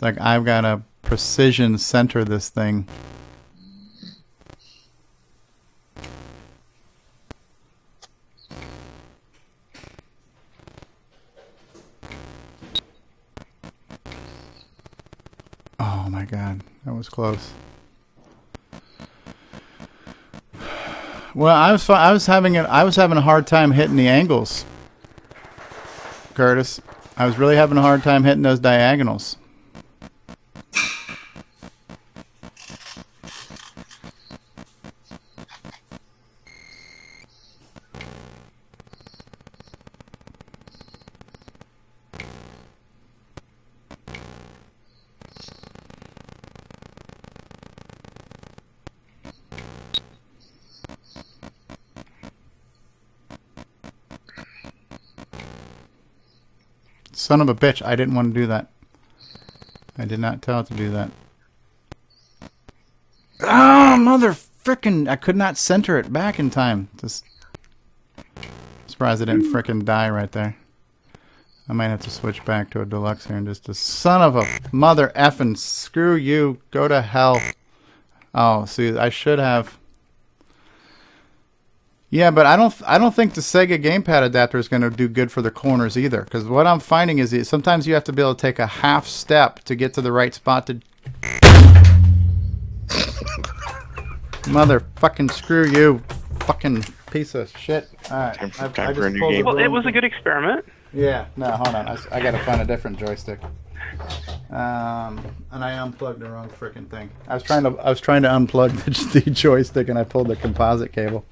like I've got to precision center this thing. Oh my God, that was close. Well, I was having a hard time hitting the angles, Curtis. I was really having a hard time hitting those diagonals. Son of a bitch, I didn't want to do that. I did not tell it to do that. Ah, mother frickin', I could not center it back in time. Just surprised it didn't frickin' die right there. I might have to switch back to a deluxe here and just a son of a mother effing screw you, go to hell. Oh, see, I should have. Yeah, but I don't think the Sega gamepad adapter is going to do good for the corners either. Because what I'm finding is sometimes you have to be able to take a half step to get to the right spot to. Mother fucking screw you, fucking piece of shit. All right, Well, it was a good experiment. Yeah, no, hold on. I gotta find a different joystick. And I unplugged the wrong freaking thing. I was trying to unplug the joystick, and I pulled the composite cable.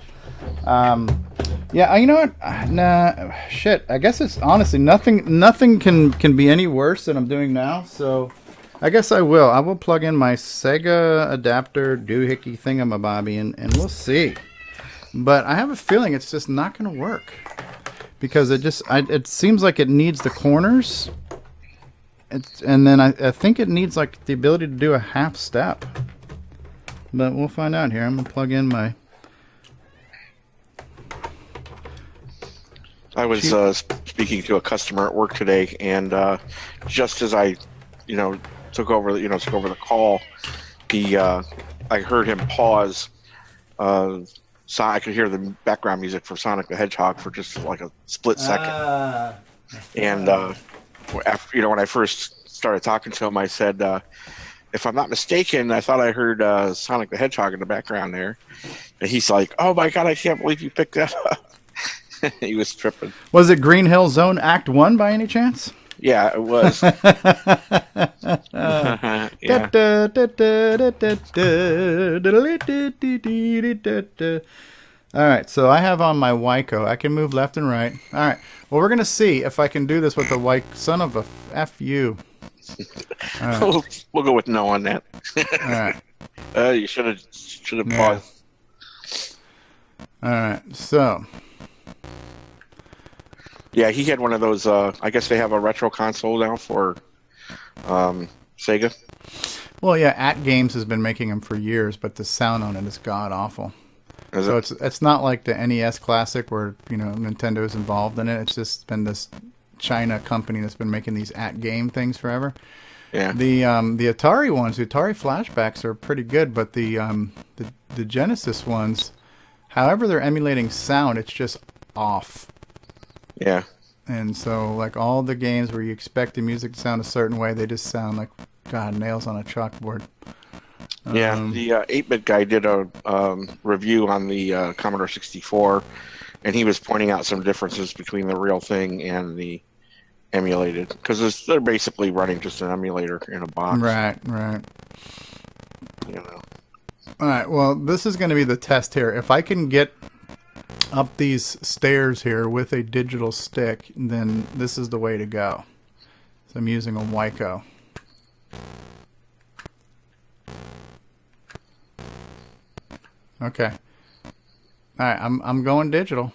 Yeah, you know what? Nah, shit. I guess it's honestly nothing can be any worse than I'm doing now. So, I guess I will. I will plug in my Sega adapter doohickey thingamabobby, and we'll see. But I have a feeling it's just not going to work because it seems like it needs the corners. And then I think it needs like the ability to do a half step. But we'll find out here. I'm going to plug in my... I was speaking to a customer at work today, and just as I, took over the call, I heard him pause. So I could hear the background music for Sonic the Hedgehog for just like a split second. And after, when I first started talking to him, I said, if I'm not mistaken, I thought I heard Sonic the Hedgehog in the background there. And he's like, "Oh my God, I can't believe you picked that up." He was tripping. Was it Green Hill Zone Act 1 by any chance? Yeah, it was. All right, so I have on my Wyco. I can move left and right. All right. Well, we're going to see if I can do this with the Wyco. Son of a F you. Right. We'll go with no on that. All right. You should have paused. All right, so... Yeah, he had one of those. I guess they have a retro console now for Sega. Well, yeah, At Games has been making them for years, but the sound on it is god awful. So it's not like the NES Classic where Nintendo's involved in it. It's just been this China company that's been making these At Game things forever. Yeah. The Atari ones, the Atari flashbacks are pretty good, but the Genesis ones, however they're emulating sound, it's just off. Yeah. And so, like, all the games where you expect the music to sound a certain way, they just sound like, God, nails on a chalkboard. Yeah, the 8-bit guy did a review on the Commodore 64, and he was pointing out some differences between the real thing and the emulated, because they're basically running just an emulator in a box. Right. All right, well, this is going to be the test here. If I can get up these stairs here with a digital stick, then this is the way to go. So I'm using a Wyco. Okay. Alright, I'm going digital.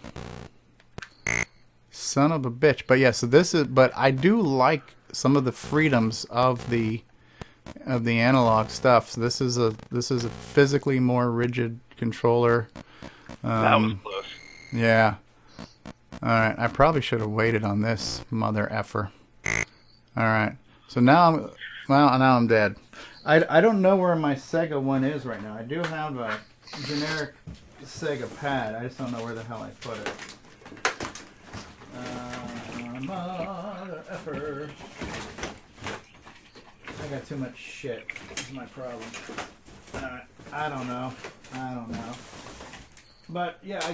Son of a bitch. But yeah, so but I do like some of the freedoms of the analog stuff. So this is a physically more rigid controller. That was close. Yeah. Alright, I probably should have waited on this mother effer. Alright. So now I'm dead. I don't know where my Sega one is right now. I do have a generic Sega pad. I just don't know where the hell I put it. Mother effer. I got too much shit. This is my problem. Alright. I don't know. But yeah, I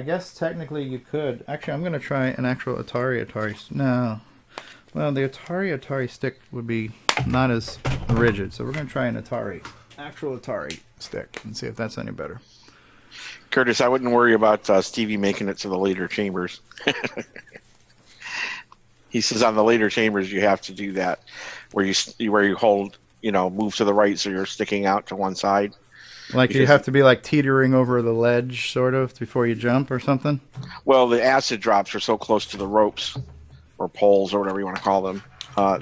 guess technically you could. Actually, I'm going to try an actual Atari. No. Well, the Atari stick would be not as rigid. So we're going to try an actual Atari stick and see if that's any better. Curtis, I wouldn't worry about Stevie making it to the later chambers. He says on the later chambers you have to do that, where you hold, move to the right so you're sticking out to one side. Like you have to be like teetering over the ledge, sort of, before you jump or something? Well, the acid drops are so close to the ropes, or poles, or whatever you want to call them,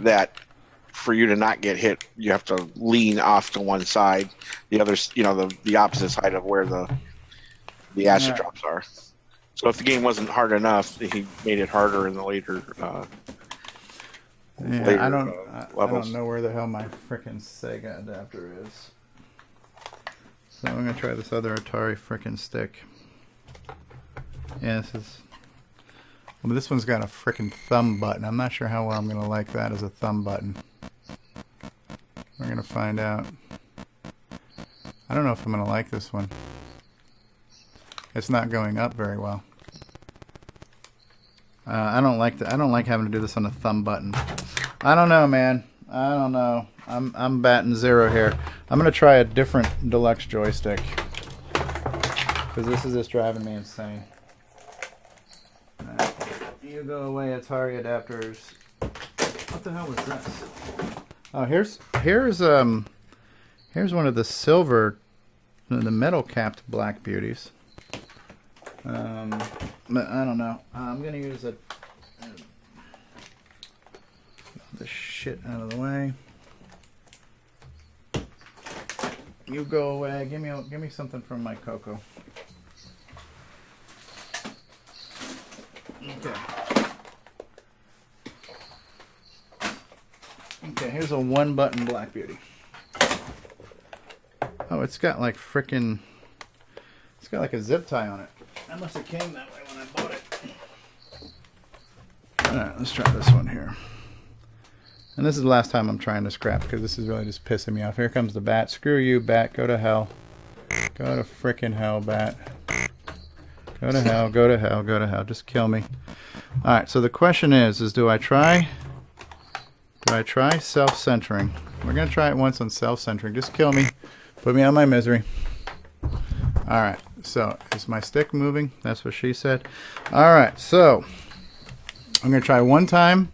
that for you to not get hit, you have to lean off to one side. The other, the opposite side of where the acid drops are. So if the game wasn't hard enough, he made it harder in the later I don't know where the hell my frickin' Sega adapter is. So I'm going to try this other Atari frickin' stick. Yeah, this one's got a frickin' thumb button. I'm not sure how well I'm going to like that as a thumb button. We're going to find out. I don't know if I'm going to like this one. It's not going up very well. I don't like I don't like having to do this on the thumb button. I don't know, man. I don't know. I'm batting zero here. I'm gonna try a different deluxe joystick because this is just driving me insane. Right. You go away, Atari adapters. What the hell was this? Oh, here's one of the silver, the metal capped Black Beauties. But I don't know. I'm gonna use the shit out of the way. You go away. Give me something from my CoCo. Okay, here's a one-button Black Beauty. Oh, it's got like frickin'... It's got like a zip tie on it. That must have came that way when I bought it. Alright, let's try this one here. And this is the last time I'm trying to scrap because this is really just pissing me off. Here comes the bat. Screw you, bat. Go to hell. Go to frickin' hell, bat. Go to hell, go to hell, go to hell. Just kill me. Alright, so the question is do I try self-centering? We're going to try it once on self-centering. Just kill me. Put me out of my misery. Alright, so is my stick moving? That's what she said. Alright, so I'm going to try one time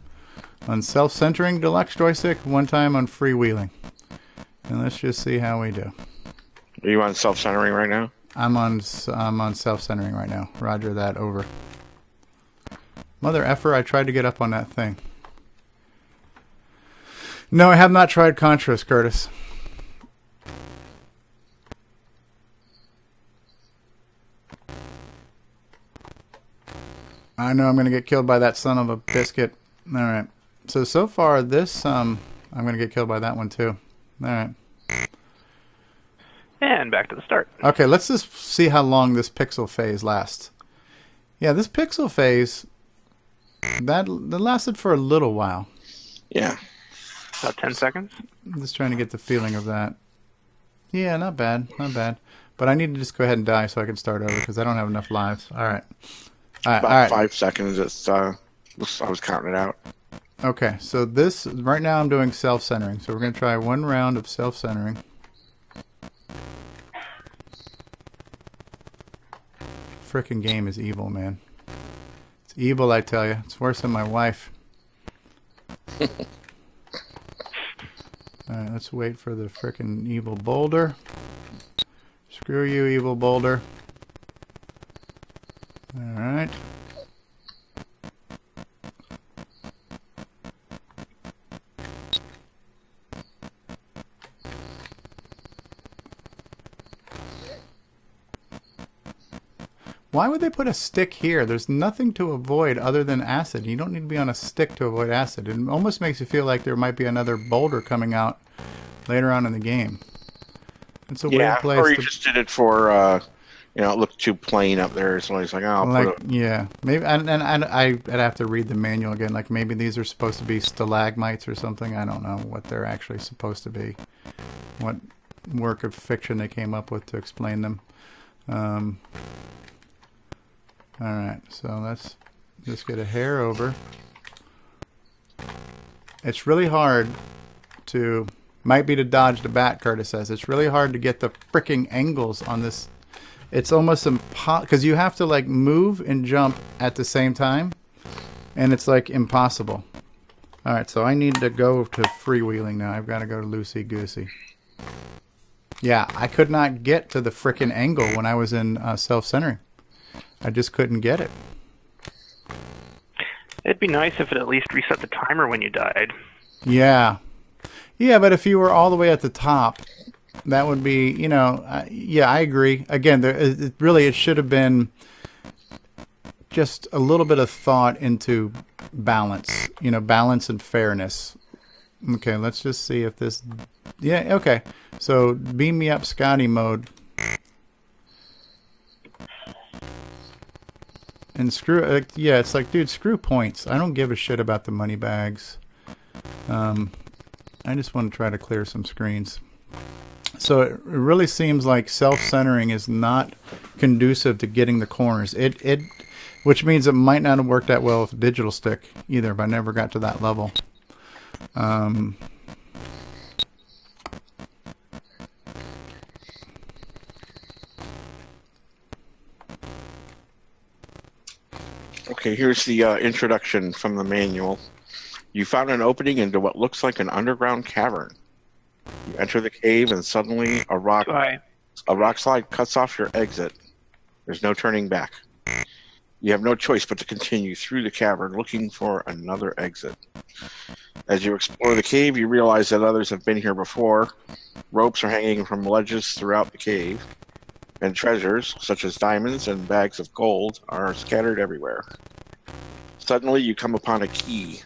on self-centering deluxe joystick, one time on freewheeling. And let's just see how we do. Are you on self-centering right now? I'm on self-centering right now. Roger that, over. Mother effer, I tried to get up on that thing. No, I have not tried Contras, Curtis. I know I'm going to get killed by that son of a biscuit. Alright. So far, this, I'm going to get killed by that one, too. Alright. And back to the start. Okay, let's just see how long this pixel phase lasts. Yeah, this pixel phase, that lasted for a little while. Yeah. About 10 seconds? I'm just trying to get the feeling of that. Yeah, not bad, not bad. But I need to just go ahead and die so I can start over because I don't have enough lives. Alright. About 5 seconds, I was counting it out. Okay, so this, right now I'm doing self-centering. So we're going to try one round of self-centering. Frickin' game is evil, man. It's evil, I tell you. It's worse than my wife. Alright, let's wait for the frickin' evil boulder. Screw you, evil boulder. Alright. Why would they put a stick here? There's nothing to avoid other than acid. You don't need to be on a stick to avoid acid. It almost makes you feel like there might be another boulder coming out later on in the game. It's a weird place. Or you just did it for, it looked too plain up there. So it's like, oh, I'll put it. Yeah, maybe. And I'd have to read the manual again. Like maybe these are supposed to be stalagmites or something. I don't know what they're actually supposed to be. What work of fiction they came up with to explain them. Alright, so let's just get a hair over. It's really hard to... Might be to dodge the bat, Curtis says. It's really hard to get the freaking angles on this. It's almost impossible. Because you have to, like, move and jump at the same time. And it's, like, impossible. Alright, so I need to go to freewheeling now. I've got to go to loosey-goosey. Yeah, I could not get to the freaking angle when I was in self-centering. I just couldn't get it. It'd be nice if it at least reset the timer when you died. Yeah. Yeah, but if you were all the way at the top, that would be, yeah, I agree. Again, it should have been just a little bit of thought into balance, balance and fairness. Okay, let's just see if this... Yeah, okay. So, beam me up Scotty mode. And screw, yeah, it's like, dude, screw points. I don't give a shit about the money bags. I just want to try to clear some screens. So it really seems like self-centering is not conducive to getting the corners. which means it might not have worked that well with a digital stick either, but I never got to that level. Okay, here's the introduction from the manual. You found an opening into what looks like an underground cavern. You enter the cave and suddenly a rock slide cuts off your exit. There's no turning back. You have no choice but to continue through the cavern looking for another exit. As you explore the cave, you realize that others have been here before. Ropes are hanging from ledges throughout the cave, and treasures, such as diamonds and bags of gold, are scattered everywhere. Suddenly, you come upon a key.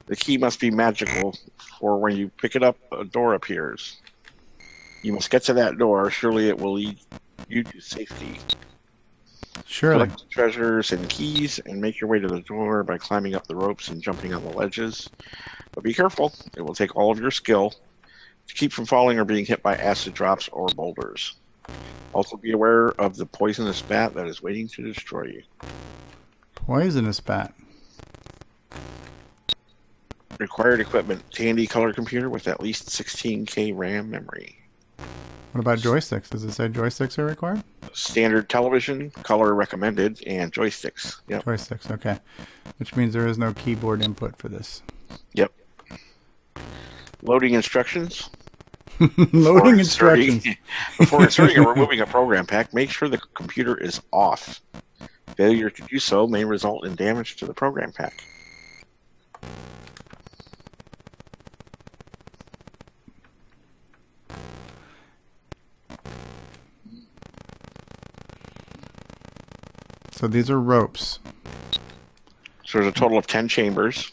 The key must be magical, for when you pick it up, a door appears. You must get to that door. Surely it will lead you to safety. Surely. Collect treasures and keys and make your way to the door by climbing up the ropes and jumping on the ledges. But be careful. It will take all of your skill to keep from falling or being hit by acid drops or boulders. Also be aware of the poisonous bat that is waiting to destroy you. Poisonous bat. Required equipment: Tandy Color Computer with at least 16K RAM memory. What about joysticks? Does it say joysticks are required? Standard television, color recommended, and joysticks. Yep. Joysticks, okay. Which means there is no keyboard input for this. Yep. Loading instructions. Loading instructions. Before inserting or removing a program pack, make sure the computer is off. Failure to do so may result in damage to the program pack. So these are ropes. So there's a total of 10 chambers.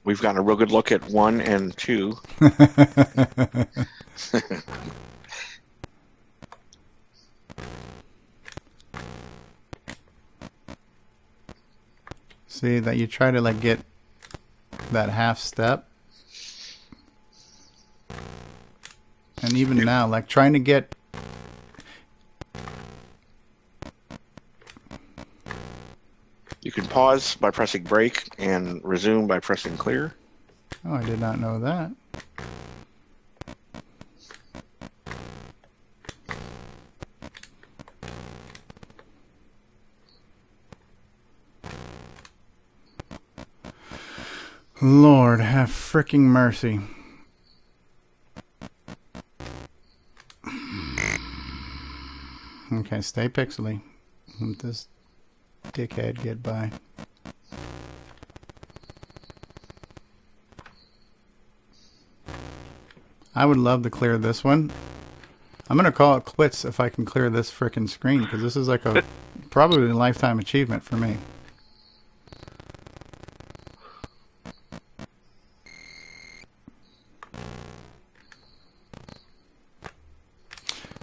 We've gotten a real good look at 1 and 2. See that you try to like get that half step. And even now, like trying to get You can pause by pressing break and resume by pressing clear. Oh, I did not know that. Lord, have fricking mercy. Okay, stay pixely. Let this dickhead get by. I would love to clear this one. I'm going to call it quits if I can clear this frickin' screen, because this is like a probably a lifetime achievement for me.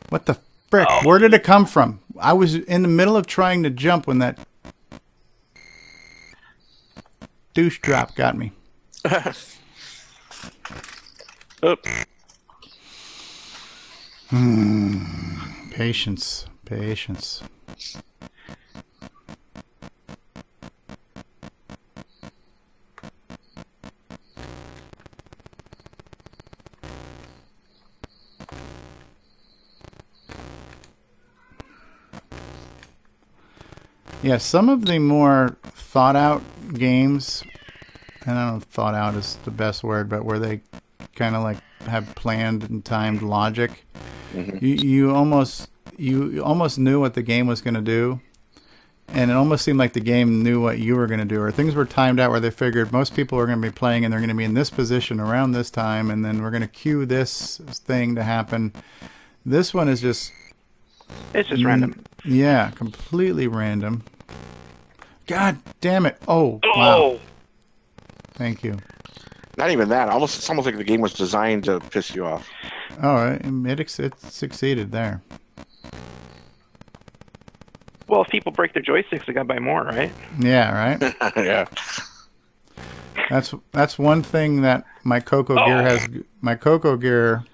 What the frick? Oh. Where did it come from? I was in the middle of trying to jump when that douche drop got me. Patience. Patience. Yeah, some of the more thought out games, and I don't know if thought out is the best word, but where they kind of like have planned and timed logic. Mm-hmm. You almost knew what the game was going to do, and it almost seemed like the game knew what you were going to do, or things were timed out where they figured most people are going to be playing and they're going to be in this position around this time, and then we're going to cue this thing to happen. This one is just... It's just random. Yeah, completely random. God damn it. Oh, wow. Thank you. Not even that. It's almost like the game was designed to piss you off. Oh, it succeeded there. Well, if people break their joysticks, they got to buy more, right? Yeah, right? Yeah. That's one thing that my CoCo gear has. My CoCo gear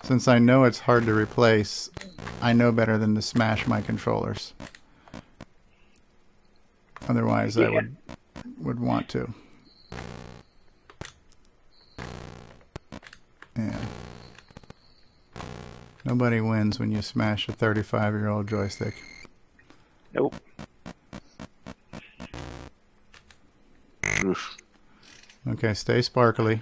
Since I know it's hard to replace, I know better than to smash my controllers. Otherwise, I would want to. Yeah. Nobody wins when you smash a 35-year-old joystick. Nope. Oof. Okay, stay sparkly.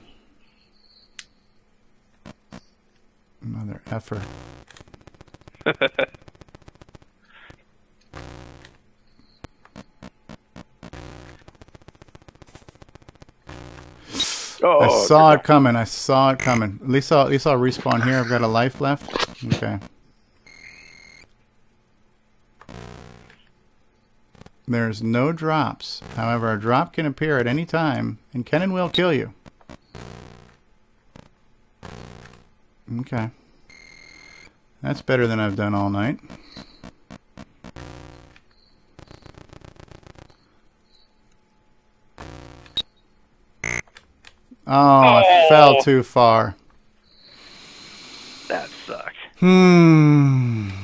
Mother effer. Oh, I saw it coming. I saw it coming. At least I'll respawn here. I've got a life left. Okay. There's no drops. However, a drop can appear at any time and can and will kill you. Okay. That's better than I've done all night. Oh, I fell too far. That sucked. Alright,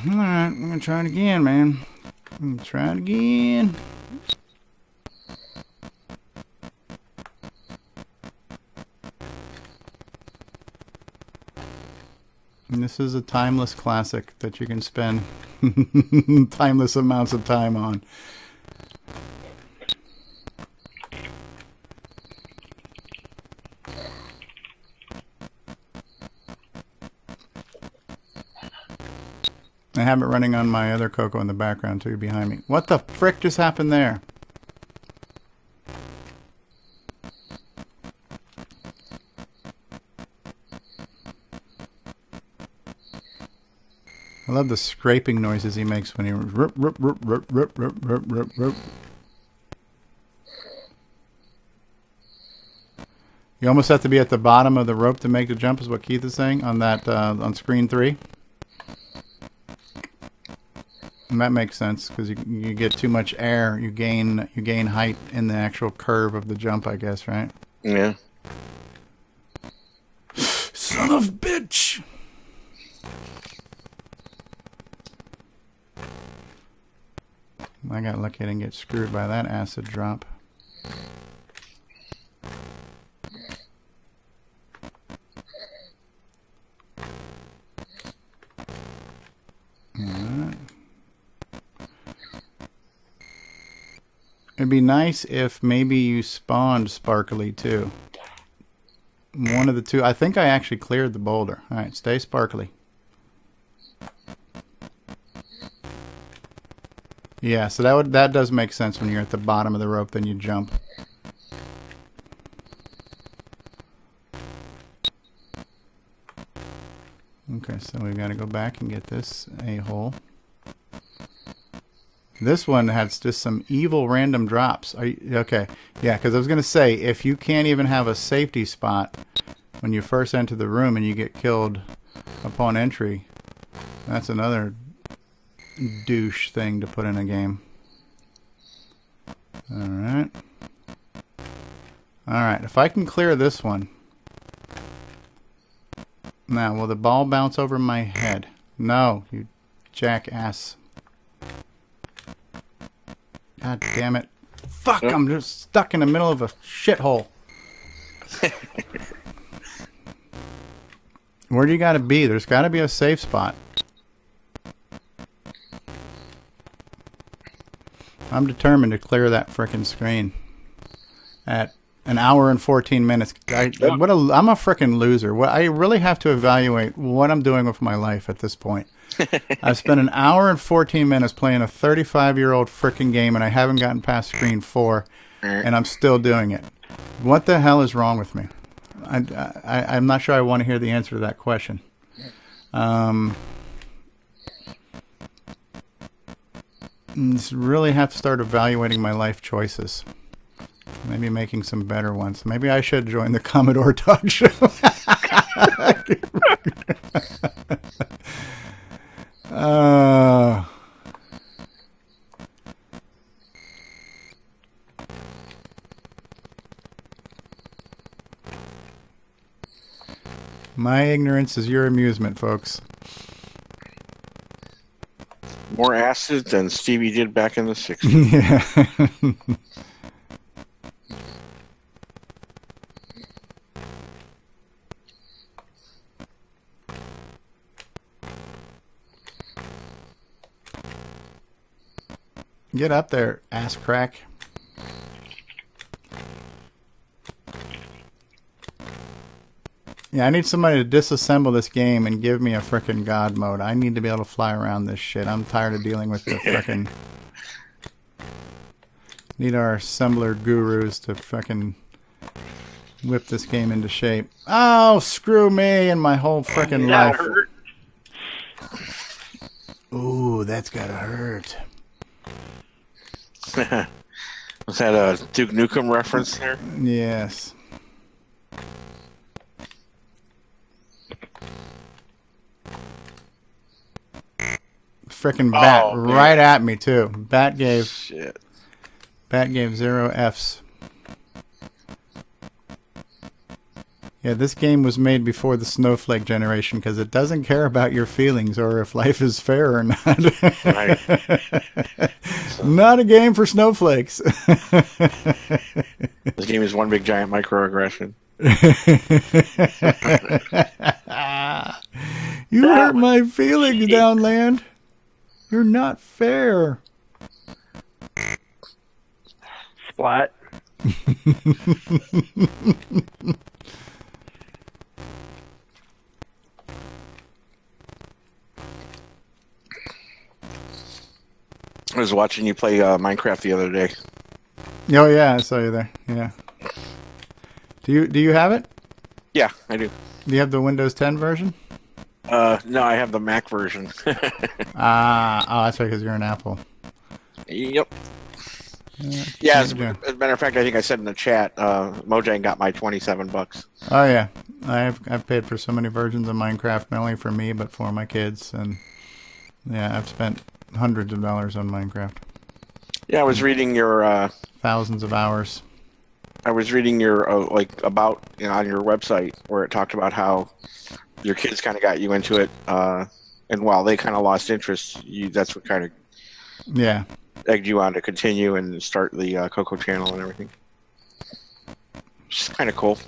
I'm gonna try it again, man. I'm gonna try it again. And this is a timeless classic that you can spend timeless amounts of time on. I have it running on my other CoCo in the background too behind me. What the frick just happened there? I love the scraping noises he makes when he rip, rip, rip, rip, rip, rip, rip, rip, rip. You almost have to be at the bottom of the rope to make the jump, is what Keith is saying on that on screen 3. And that makes sense because you get too much air, you gain height in the actual curve of the jump, I guess, right? Yeah. Son of a bitch! I got lucky I didn't get screwed by that acid drop. Alright. It'd be nice if maybe you spawned sparkly too. One of the two. I think I actually cleared the boulder. Alright, stay sparkly. Yeah, so that does make sense when you're at the bottom of the rope, then you jump. Okay, so we've got to go back and get this a-hole. This one has just some evil random drops. Okay, yeah, because I was going to say, if you can't even have a safety spot when you first enter the room and you get killed upon entry, that's another douche thing to put in a game. Alright. Alright, if I can clear this one. Now, will the ball bounce over my head? No, you jackass. God damn it. Fuck, I'm just stuck in the middle of a shithole. Where do you gotta be? There's gotta be a safe spot. I'm determined to clear that frickin' screen at an hour and 14 minutes. I'm a frickin' loser. I really have to evaluate what I'm doing with my life at this point. I've spent an hour and 14 minutes playing a 35-year-old frickin' game, and I haven't gotten past screen 4, and I'm still doing it. What the hell is wrong with me? I'm not sure I want to hear the answer to that question. Just really have to start evaluating my life choices. Maybe making some better ones. Maybe I should join the Commodore Talk Show. My ignorance is your amusement, folks. More acid than Stevie did back in the 60s. Yeah. Get up there, ass crack. Yeah, I need somebody to disassemble this game and give me a frickin' God mode. I need to be able to fly around this shit. I'm tired of dealing with the frickin'... Need our assembler gurus to frickin' whip this game into shape. Oh, screw me and my whole frickin' life. Hurt. Ooh, that's gotta hurt. Was that a Duke Nukem reference there? Yes. Frickin' bat right at me too. Bat gave 0 Fs. Yeah, this game was made before the snowflake generation because it doesn't care about your feelings or if life is fair or not. Right. Not a game for snowflakes. This game is one big giant microaggression. You hurt my feelings, Downland. You're not fair. Splat. I was watching you play Minecraft the other day. Oh yeah, I saw you there. Yeah. Do you have it? Yeah, I do. Do you have the Windows 10 version? No, I have the Mac version. Oh, that's right, because you're an Apple. Yep. Yeah, as a matter of fact, I think I said in the chat, Mojang got my $27. Oh yeah, I've paid for so many versions of Minecraft, not only for me but for my kids, and yeah, I've spent hundreds of dollars on Minecraft. Yeah, I was reading your thousands of hours. I was reading your about on your website where it talked about how your kids kind of got you into it, and while they kind of lost interest, that's what kind of egged you on to continue and start the CoCo channel and everything. Which is kind of cool.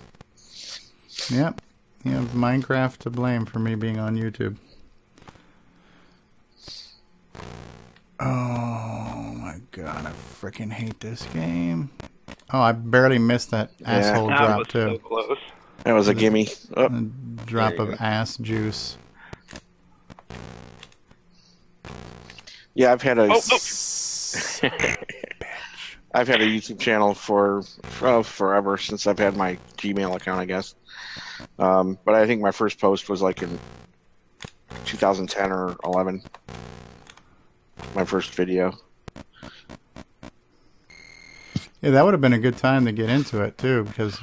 Yep, you have Minecraft to blame for me being on YouTube. Oh my god, I freaking hate this game. Oh, I barely missed that asshole drop was too. So close. That was a gimme. A drop of ass juice. Yeah, I've had a Bitch. I've had a YouTube channel for forever, since I've had my Gmail account, I guess. But I think my first post was like in 2010 or 11. My first video. Yeah, that would have been a good time to get into it too, because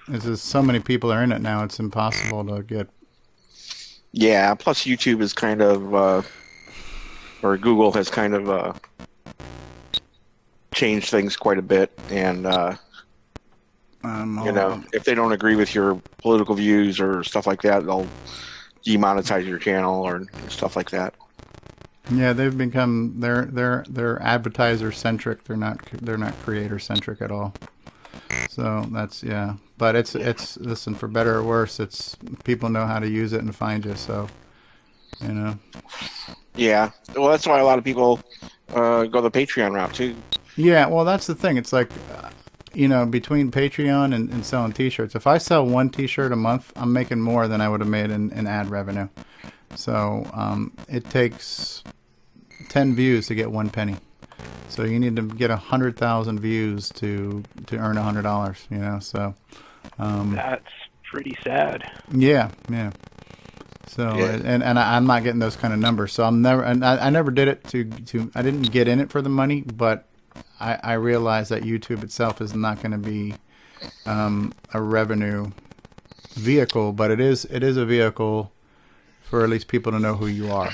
there's just so many people are in it now. It's impossible to get. Yeah, plus YouTube is kind of, or Google has kind of changed things quite a bit, and if they don't agree with your political views or stuff like that, they'll demonetize your channel or stuff like that. Yeah, they've become they're advertiser centric. They're not creator centric at all. So that's but it's listen, for better or worse, it's people know how to use it and find you. So Yeah, well, that's why a lot of people go the Patreon route too. Yeah, well, that's the thing. It's like between Patreon and selling T-shirts. If I sell one T-shirt a month, I'm making more than I would have made in ad revenue. So it takes 10 views to get 1 penny. So you need to get 100,000 views to earn $100. So that's pretty sad. Yeah. So and I'm not getting those kind of numbers. So I never did it to I didn't get in it for the money, but I realized that YouTube itself is not going to be a revenue vehicle, but it is a vehicle for at least people to know who you are.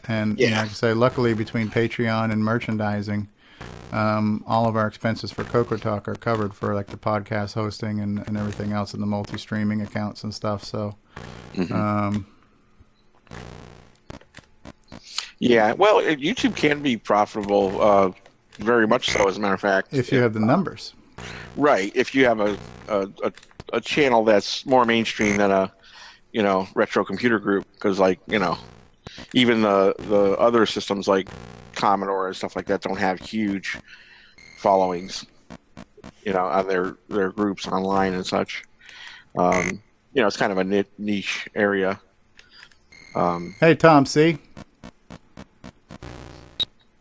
And like I say, luckily between Patreon and merchandising, all of our expenses for CoCo Talk are covered for like the podcast hosting and everything else, and the multi-streaming accounts and stuff. So, yeah, well, YouTube can be profitable, very much so, as a matter of fact. If you have the numbers. Right. If you have a channel that's more mainstream than a, retro computer group, because, like, even the other systems like Commodore and stuff like that don't have huge followings, on their groups online and such. It's kind of a niche area. Hey, Tom C.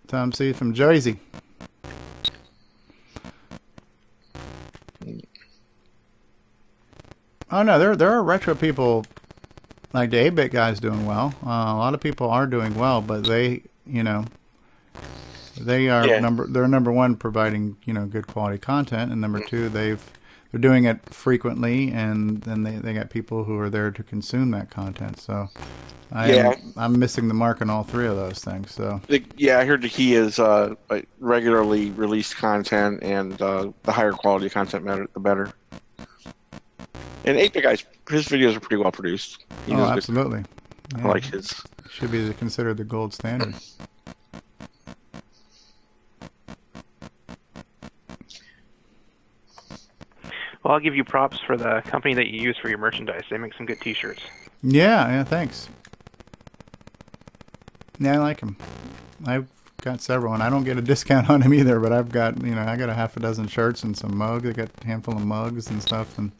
Tom C. from Jersey. Oh no, there are retro people, like the 8-bit guys, doing well. A lot of people are doing well, but they are they're number one, providing good quality content, and number two, they're doing it frequently, and then they got people who are there to consume that content. So I'm missing the mark on all three of those things. So I heard the key is regularly released content, and the higher quality content the better. And 8-bit guys, his videos are pretty well produced. Absolutely. I like his. Should be considered the gold standard. Well, I'll give you props for the company that you use for your merchandise. They make some good T-shirts. Yeah, thanks. Yeah, I like them. I've got several, and I don't get a discount on them either, but I've got, I got a half a dozen shirts and some mugs. I got a handful of mugs and stuff, and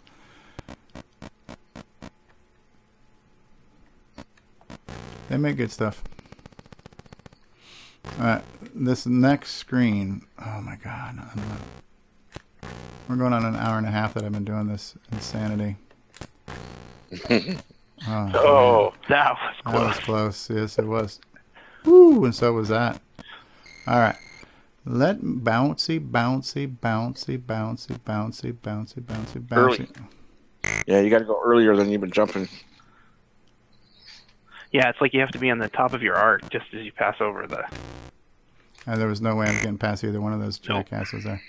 they make good stuff. Alright, this next screen. Oh my god. We're going on an hour and a half that I've been doing this insanity. That was close. Yes, it was. Woo, and so was that. Alright. Let bouncy. Early. Yeah, you got to go earlier than you've been jumping. Yeah, it's like you have to be on the top of your arc just as you pass over the... There was no way I'm getting past either one of those jackasses there.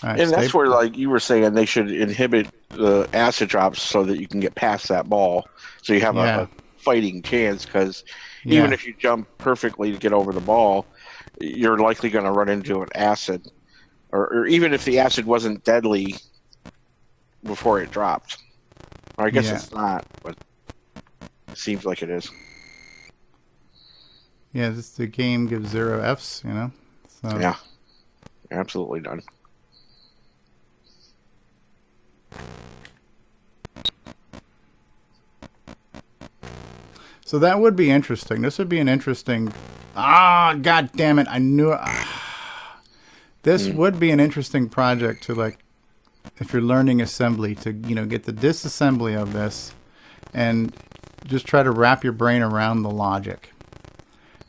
Right, and that's where, like you were saying, they should inhibit the acid drops so that you can get past that ball, so you have a fighting chance, because even if you jump perfectly to get over the ball, you're likely going to run into an acid. Or even if the acid wasn't deadly before it dropped. Or I guess it's not, but it seems like it is. Yeah, the game gives 0 Fs, So. Yeah, absolutely done. So that would be interesting. This would be an interesting... God damn it. I knew it. This would be an interesting project to, like, if you're learning assembly, to, get the disassembly of this and just try to wrap your brain around the logic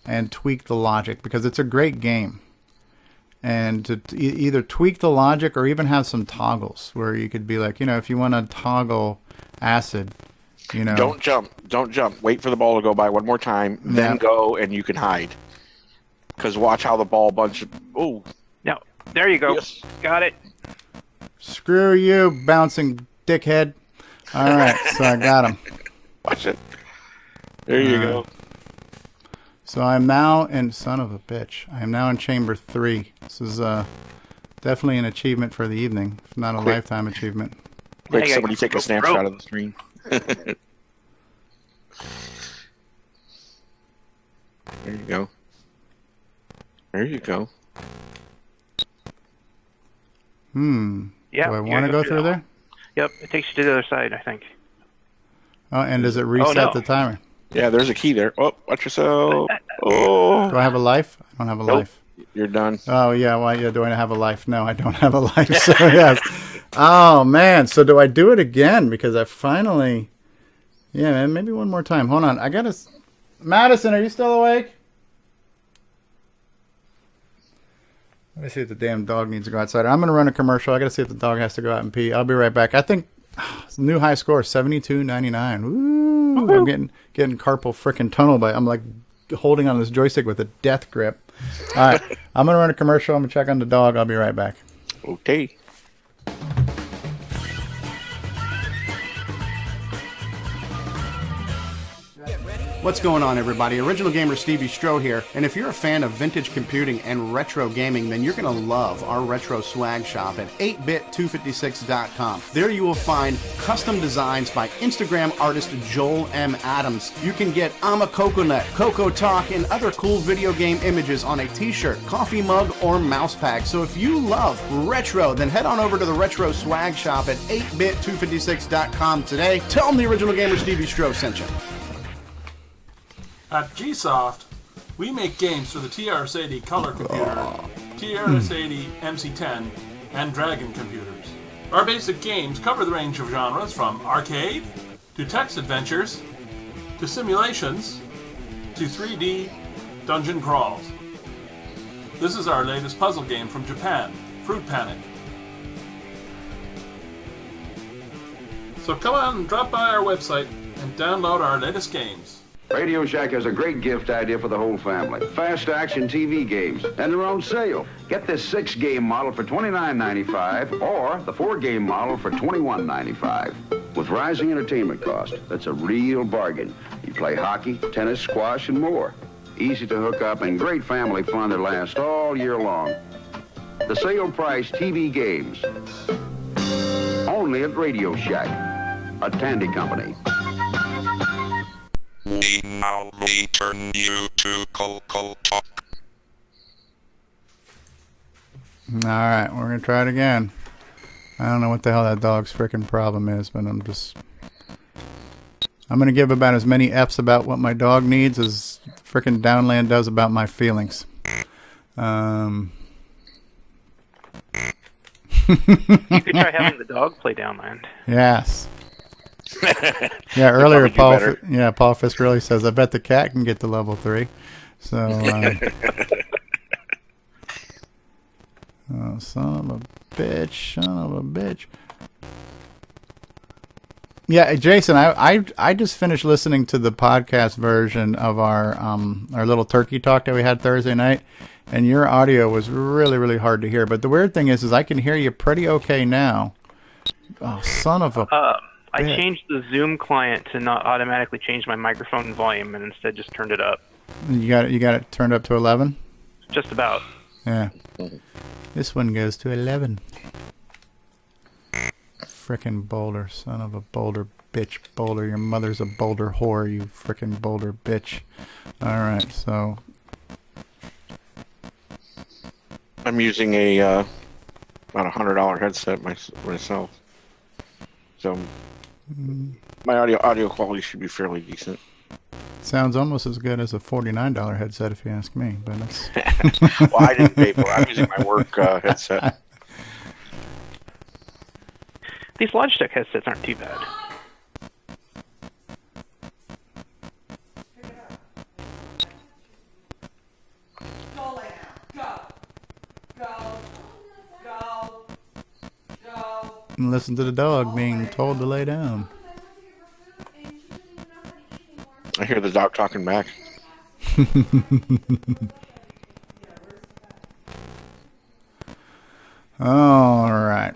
and tweak the logic, because it's a great game. And to either tweak the logic or even have some toggles where you could be like, if you want to toggle acid, Don't jump. Wait for the ball to go by one more time, then go, and you can hide. Because watch how the ball bunches... Oh. No, there you go. Yes. Got it. Screw you, bouncing dickhead. All right, so I got him. Watch it. There you go. So I'm now in... Son of a bitch. I am now in chamber 3. This is definitely an achievement for the evening, if not a lifetime achievement. Quick, somebody take a snapshot of the screen. There you go. There you go. Yeah. Do I want to go through there? Yep, it takes you to the other side, I think. Oh, and does it reset the timer? Yeah, there's a key there. Oh, watch yourself. Oh. Do I have a life? I don't have a life. You're done. Oh, yeah. Well, yeah. Do I have a life? No, I don't have a life. So, yes. Oh, man. So do I do it again? Because I finally... Yeah, man. Maybe one more time. Hold on. I got to... Madison, are you still awake? Let me see if the damn dog needs to go outside. I'm going to run a commercial. I got to see if the dog has to go out and pee. I'll be right back. I think new high score, 72.99. Woo! I'm getting carpal frickin' tunnel, but I'm like holding on this joystick with a death grip. All right. I'm going to run a commercial. I'm going to check on the dog. I'll be right back. Okay. What's going on, everybody? Original Gamer CoCo here, and if you're a fan of vintage computing and retro gaming, then you're going to love our retro swag shop at 8bit256.com. There you will find custom designs by Instagram artist Joel M. Adams. You can get I'm a Coconut, Coco Talk, and other cool video game images on a t-shirt, coffee mug, or mouse pad. So if you love retro, then head on over to the retro swag shop at 8bit256.com today. Tell them the Original Gamer CoCo sent you. At Gsoft, we make games for the TRS-80 Color Computer, TRS-80 MC10, and Dragon computers. Our basic games cover the range of genres from arcade, to text adventures, to simulations, to 3D dungeon crawls. This is our latest puzzle game from Japan, Fruit Panic. So come on and drop by our website and download our latest games. RadioShack has a great gift idea for the whole family. Fast action TV games, and they're on sale. Get this 6-game model for $29.95 or the 4-game model for $21.95. With rising entertainment cost, that's a real bargain. You play hockey, tennis, squash, and more. Easy to hook up and great family fun that lasts all year long. The sale price TV games. Only at RadioShack, a Tandy company. We now return you to CoCo Talk. All right, we're going to try it again. I don't know what the hell that dog's freaking problem is, but I'm going to give about as many F's about what my dog needs as freaking Downland does about my feelings. You could try having the dog play Downland. Yes. Yeah, earlier Paul Fisk really says, I bet the cat can get to level 3. So, oh, son of a bitch. Yeah, Jason, I just finished listening to the podcast version of our little turkey talk that we had Thursday night, and your audio was really, really hard to hear. But the weird thing is I can hear you pretty okay now. Oh, son of a... I changed the Zoom client to not automatically change my microphone volume and instead just turned it up. You got it turned up to 11? Just about. Yeah. This one goes to 11. Frickin' Boulder, son of a Boulder bitch. Boulder, your mother's a Boulder whore, you frickin' Boulder bitch. Alright, so... I'm using about $100 headset myself. So my audio quality should be fairly decent. Sounds almost as good as a $49 headset, if you ask me. But that's... Well, I didn't pay for it. I'm using my work headset. These Logitech headsets aren't too bad. And listen to the dog being told to lay down. I hear the dog talking back. All right.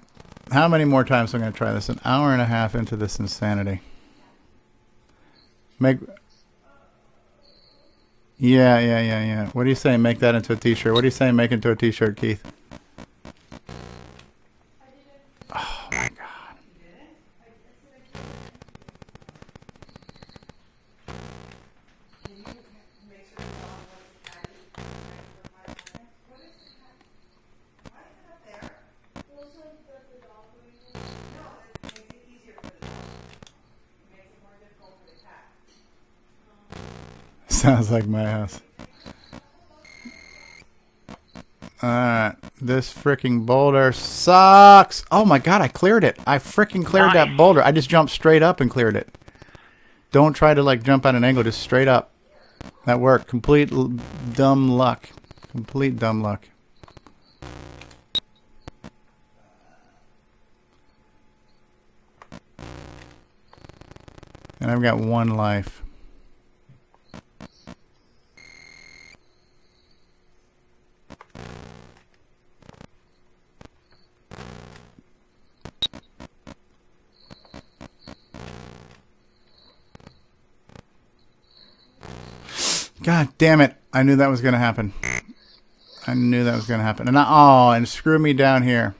How many more times am I going to try this? An hour and a half into this insanity. Yeah. What do you say? Make that into a t-shirt. What do you say? Make it into a t-shirt, Keith? Oh, my God. Sounds like my house. Alright. This freaking boulder sucks. Oh my God, I cleared it. I freaking cleared that boulder. I just jumped straight up and cleared it. Don't try to like jump at an angle, just straight up. That worked. Complete dumb luck. Complete dumb luck. And I've got one life. God damn it. I knew that was going to happen. And screw me down here.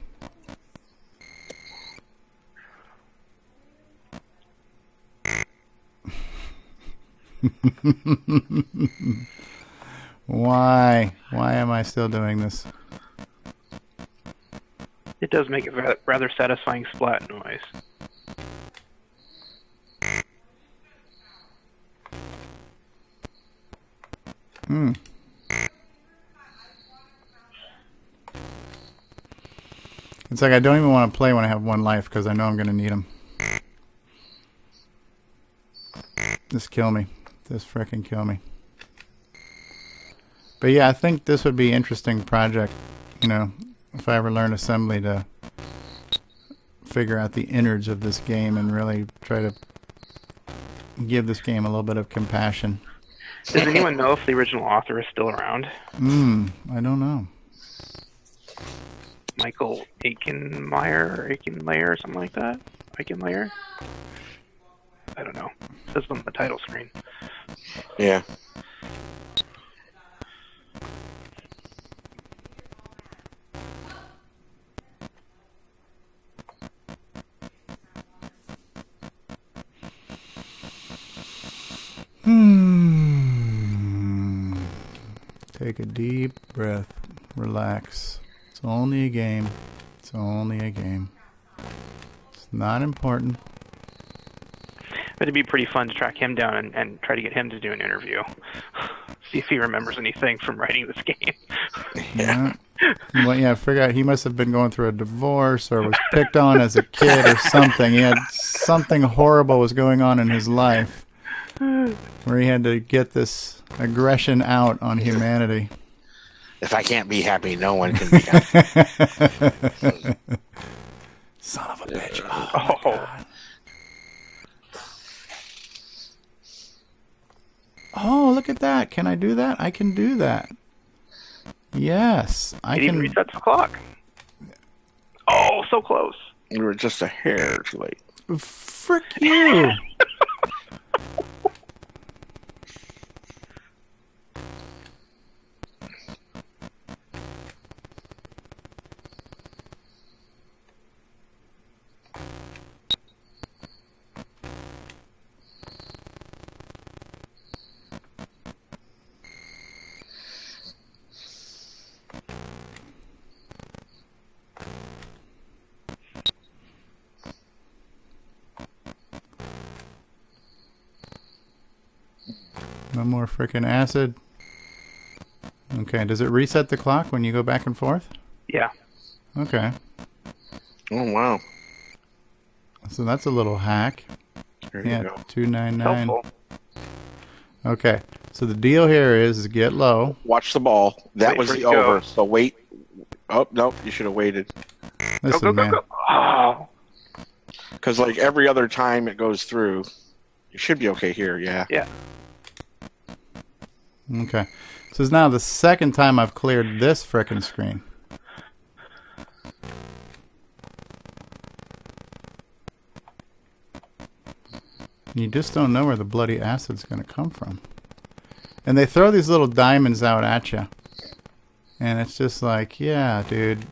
Why? Why am I still doing this? It does make a rather satisfying splat noise. It's like I don't even want to play when I have one life because I know I'm going to need them. Just kill me. Just frickin' kill me. But yeah, I think this would be an interesting project, you know, if I ever learn assembly, to figure out the innards of this game and really try to give this game a little bit of compassion. Does anyone know if the original author is still around? I don't know. Michael Aikenlayer, or something like that? Aikenlayer? I don't know. It says on the title screen. Yeah. Take a deep breath. Relax. It's only a game. It's only a game. It's not important. It'd be pretty fun to track him down and try to get him to do an interview. See if he remembers anything from writing this game. Yeah. Well, yeah, figure out he must have been going through a divorce or was picked on as a kid or something. He had something horrible was going on in his life where he had to get this aggression out on humanity. If I can't be happy, no one can be happy. Son of a bitch. Oh, look at that. Can I do that? I can do that. Yes. I can reset the clock. Oh, so close. You were just a hair too late. Frick you. No more freaking acid. Okay, does it reset the clock when you go back and forth? Yeah. Okay. Oh, wow. So that's a little hack. There you go. 299. Okay, so the deal here is get low. Watch the ball. That Wait was for the it to go. over. So wait. Oh, no, you should have waited. Listen, man. Go. Oh. Because like every other time it goes through, you should be okay here, yeah. Yeah. Okay. So it's now the second time I've cleared this frickin' screen. You just don't know where the bloody acid's going to come from. And they throw these little diamonds out at you. And it's just like, yeah, dude.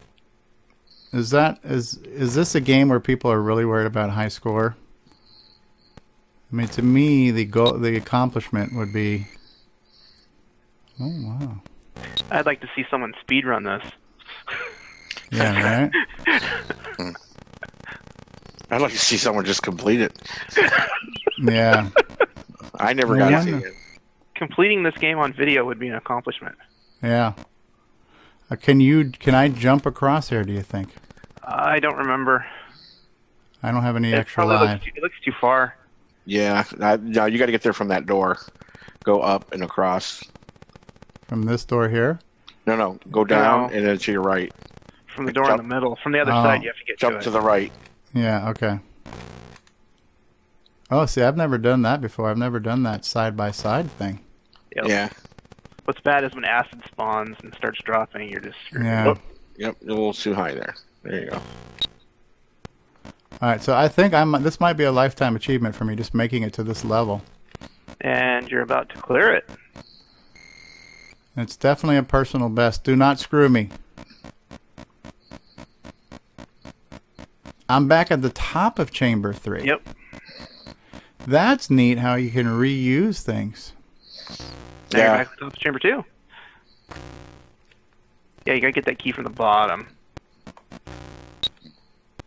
Is this a game where people are really worried about high score? I mean, to me, the accomplishment would be... Oh, wow. I'd like to see someone speedrun this. Yeah, right? I'd like to see someone just complete it. Yeah. I never got to see it. Completing this game on video would be an accomplishment. Yeah. Can I jump across here, do you think? I don't remember. I don't have any extra probably lives. it looks too far. Yeah. No, you got to get there from that door. Go up and across. From this door here? No. Go down and then to your right. From the door in the middle. From the other side, you have to get jump to the right. Yeah, okay. Oh, see, I've never done that before. I've never done that side-by-side thing. Yep. Yeah. What's bad is when acid spawns and starts dropping, you're just screwed. Yeah. Yep, a little too high there. There you go. All right, so I think this might be a lifetime achievement for me, just making it to this level. And you're about to clear it. It's definitely a personal best. Do not screw me. I'm back at the top of Chamber 3. Yep. That's neat how you can reuse things. Now you're back at the top of Chamber 2. Yeah, you gotta get that key from the bottom.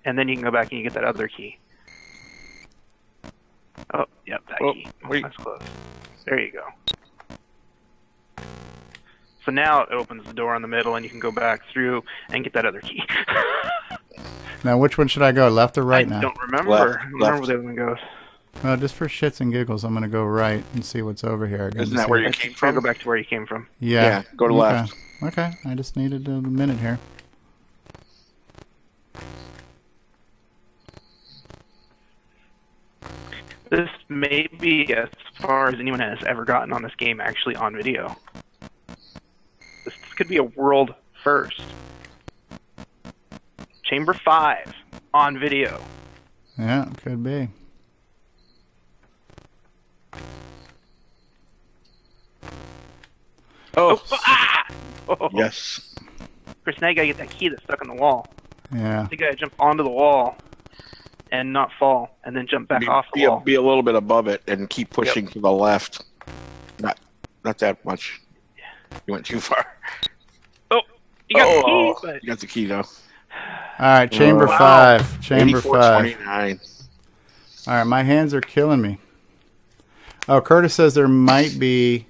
And then you can go back and you get that other key. Oh, yep, that key. Oh, that's close. There you go. So now it opens the door in the middle and you can go back through and get that other key. Now, which one should I go, left or right now? I don't remember. I don't remember where the other one goes. Well, just for shits and giggles, I'm going to go right and see what's over here. Isn't that where you came from? Go back to where you came from. Yeah. Go to left. Okay, I just needed a minute here. This may be as far as anyone has ever gotten on this game actually on video. This could be a world first. Chamber 5 on video. Yeah, it could be. Oh. Oh. Yes. Chris, now you gotta get that key that's stuck in the wall. Yeah. You gotta jump onto the wall and not fall, and then jump back off the wall. Be a little bit above it and keep pushing to the left. Not that much. You went too far. Oh, you got the key. But... You got the key though. All right, Chamber 5. Chamber 5. 29. All right, my hands are killing me. Oh, Curtis says there might be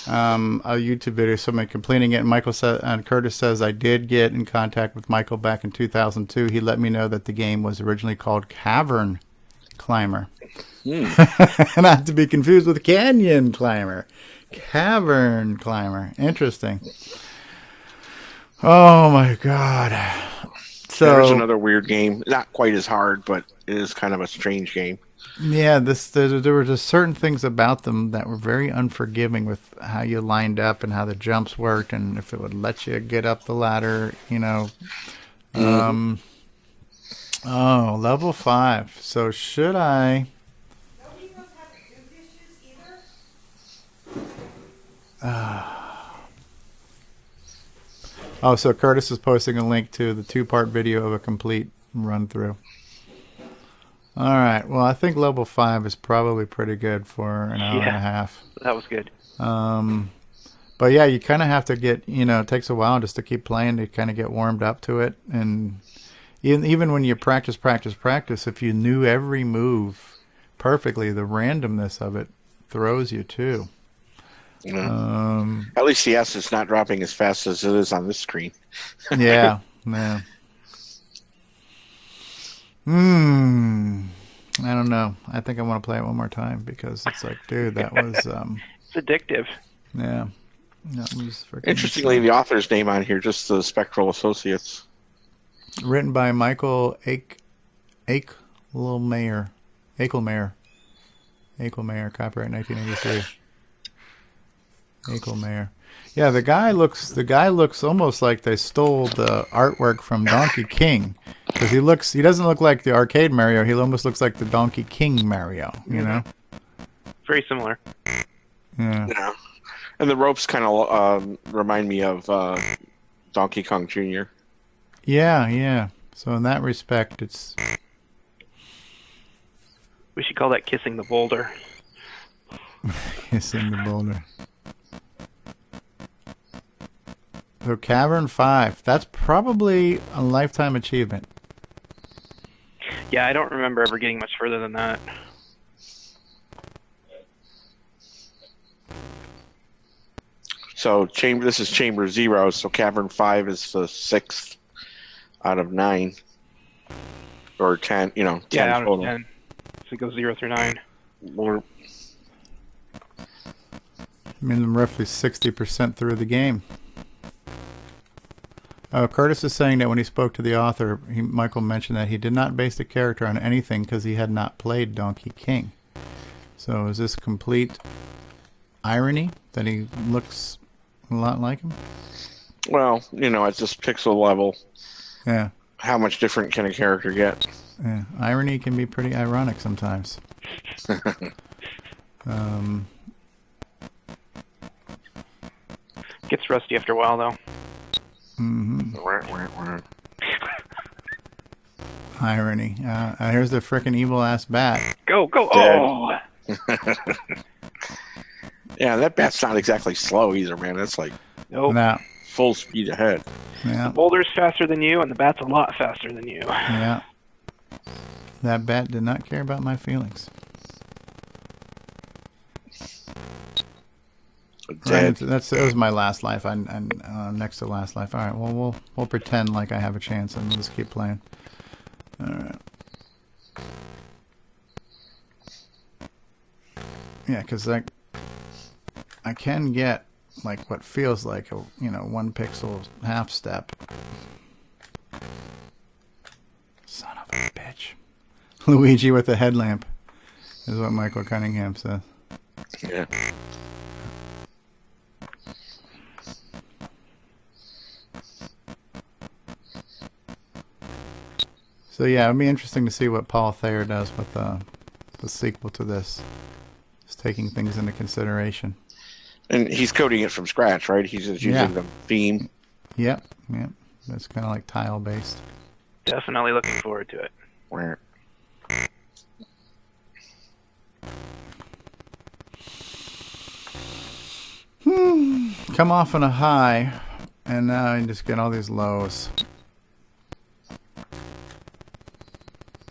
a YouTube video of somebody completing it. And Curtis says, I did get in contact with Michael back in 2002. He let me know that the game was originally called Cavern Climber. Not to be confused with Canyon Climber. Cavern Climber. Interesting. Oh, my God. So there's another weird game. Not quite as hard, but it is kind of a strange game. Yeah, there were just certain things about them that were very unforgiving with how you lined up and how the jumps worked and if it would let you get up the ladder, you know. Oh, level 5. So should I... Oh, so Curtis is posting a link to the 2-part video of a complete run-through. All right. Well, I think level 5 is probably pretty good for an hour and a half. That was good. But yeah, you kind of have to get, it takes a while just to keep playing to kind of get warmed up to it. And even when you practice, if you knew every move perfectly, the randomness of it throws you too. At least the S is not dropping as fast as it is on this screen. Yeah. I don't know. I think I want to play it one more time because it's like, dude, that was... it's addictive. Yeah. That was Interestingly, the author's name on here, just the Spectral Associates. Written by Michael Eichelmayer. Eichelmayer, copyright 1983. Eichelmayer. Yeah, the guy looks almost like they stole the artwork from Donkey King, because he doesn't look like the arcade Mario. He almost looks like the Donkey King Mario. You know, very similar. Yeah. And the ropes kind of remind me of Donkey Kong Jr. Yeah. So in that respect, it's. We should call that kissing the boulder. Kissing the boulder. So Cavern 5, that's probably a lifetime achievement. Yeah, I don't remember ever getting much further than that. So this is Chamber 0, so Cavern 5 is the 6th out of 9. Or 10, 10 out total. Of 10. So it goes 0 through 9. Or, I mean, I'm roughly 60% through the game. Curtis is saying that when he spoke to the author, Michael mentioned that he did not base the character on anything because he had not played Donkey King. So is this complete irony that he looks a lot like him? Well, it's just pixel level. Yeah. How much different can a character get? Yeah. Irony can be pretty ironic sometimes. gets rusty after a while, though. Irony. Here's the frickin' evil-ass bat. Go, go! Dead. Oh! Yeah, that bat's not exactly slow either, man. That's like Nope. No. full speed ahead. Yeah. The boulder's faster than you, and the bat's a lot faster than you. Yeah. That bat did not care about my feelings. Dead. Right, that was my last life. Next to last life. All right. Well, we'll pretend like I have a chance, and we'll just keep playing. All right. Yeah, because I can get like what feels like a 1 pixel half step. Son of a bitch. Luigi with a headlamp is what Michael Cunningham says. Yeah. So yeah, it'd be interesting to see what Paul Thayer does with the sequel to this. Just taking things into consideration. And he's coding it from scratch, right? He's just using the theme. Yep. It's kind of like tile based. Definitely looking forward to it. Come off on a high, and now I just get all these lows.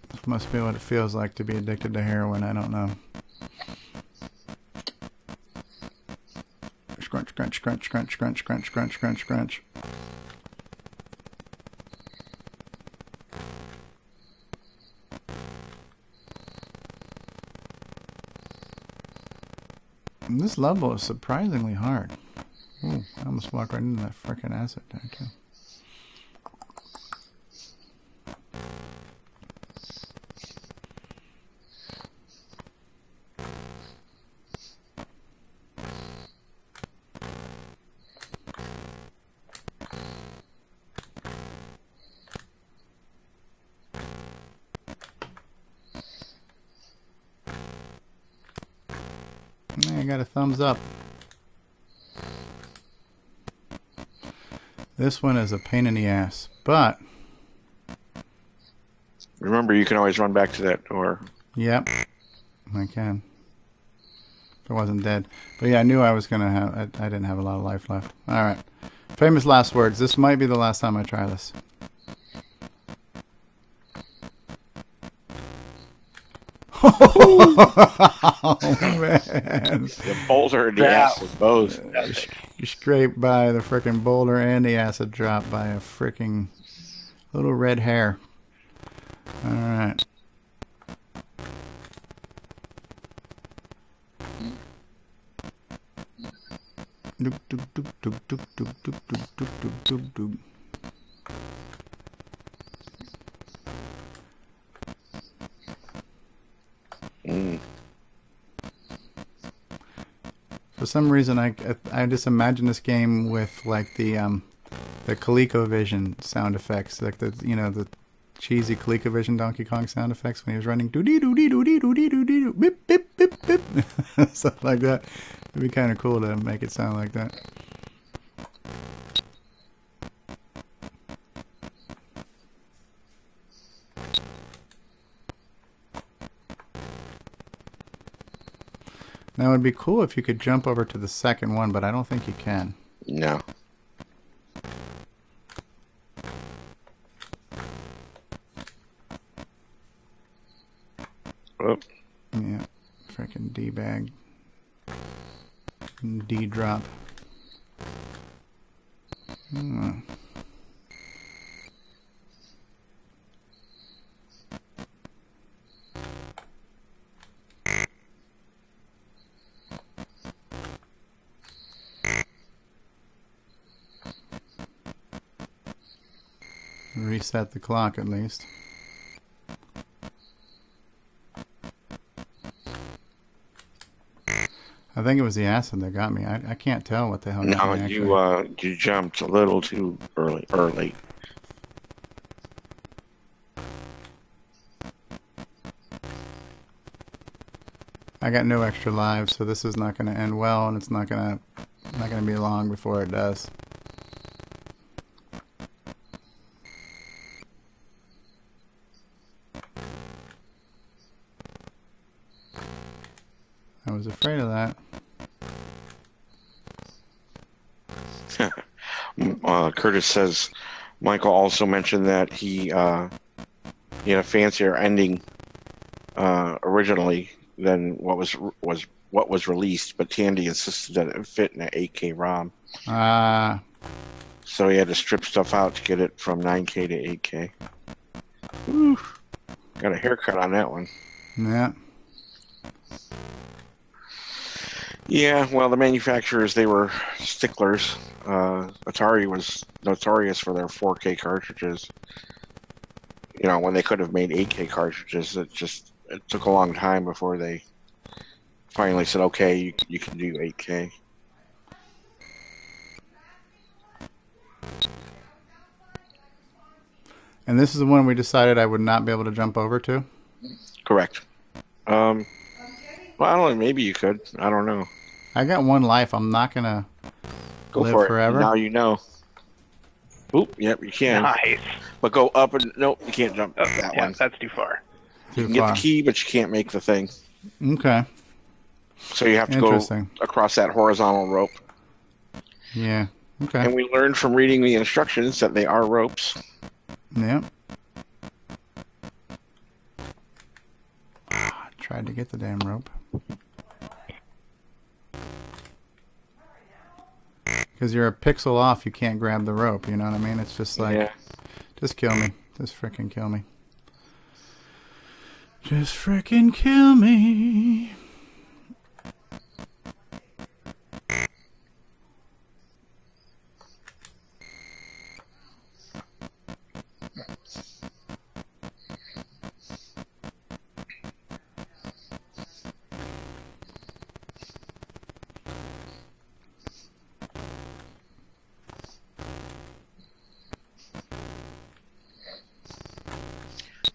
This must be what it feels like to be addicted to heroin. I don't know. Scrunch, scrunch, scrunch, scrunch, scrunch, scrunch, scrunch, scrunch, scrunch. And this level is surprisingly hard. Ooh, I almost walked right into that frickin' acid tank too. I got a thumbs up. This one is a pain in the ass, but remember, you can always run back to that door. Yep, I can. If I wasn't dead. But yeah, I knew I was going to have... I didn't have a lot of life left. Alright. Famous last words. This might be the last time I try this. Oh, man. The boulder and the acid both. You scraped by the frickin' boulder and the acid drop by a frickin' little red hair. Alright. Doop, doop, doop, doop, doop, doop, doop, doop, doop, doop, doop. For some reason, I just imagine this game with like the ColecoVision sound effects, like the cheesy ColecoVision Donkey Kong sound effects when he was running doo dee doo dee doo dee doo dee doo dee doo bip bip bip bip stuff like that. It'd be kind of cool to make it sound like that. Now, it would be cool if you could jump over to the second one, but I don't think you can. No. Oh. Yeah. Freaking D-bag. D-drop. Reset the clock at least. I think it was the acid that got me. I can't tell what the hell got me. No, you jumped a little too early. I got no extra lives, so this is not going to end well, and it's not going to Not going to be long before it does. I was afraid of that. Curtis says Michael also mentioned that he had a fancier ending originally than what was released, but Tandy insisted that it fit in an 8K ROM. So he had to strip stuff out to get it from 9K to 8K. Whew. Got a haircut on that one. Yeah. Yeah, well, the manufacturers, they were sticklers. Atari was notorious for their 4K cartridges. You know, when they could have made 8K cartridges, it took a long time before they finally said, okay, you can do 8K. And this is the one we decided I would not be able to jump over to? Correct. Well, I don't know, maybe you could. I don't know. I got one life. I'm not going to live for forever. It. Now you know. Oop, yep, you can. Nice. But go up and... Nope, you can't jump that one. That's too far. You can get the key, but you can't make the thing. Okay. So you have to go across that horizontal rope. Yeah, okay. And we learned from reading the instructions that they are ropes. Yep. I tried to get the damn rope. Because you're a pixel off, you can't grab the rope, you know what I mean? It's just like, just kill me. Just frickin' kill me. Just frickin' kill me.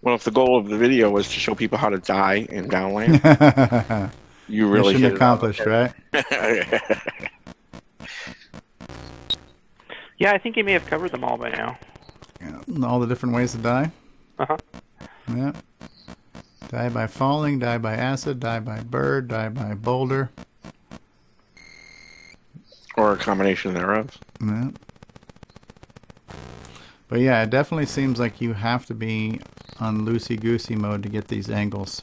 Well, if the goal of the video was to show people how to die in Downland, you really mission accomplished, right? Yeah, I think he may have covered them all by now. Yeah, all the different ways to die? Uh-huh. Yeah. Die by falling, die by acid, die by bird, die by boulder. Or a combination thereof. Yeah. But yeah, it definitely seems like you have to be on loosey-goosey mode to get these angles.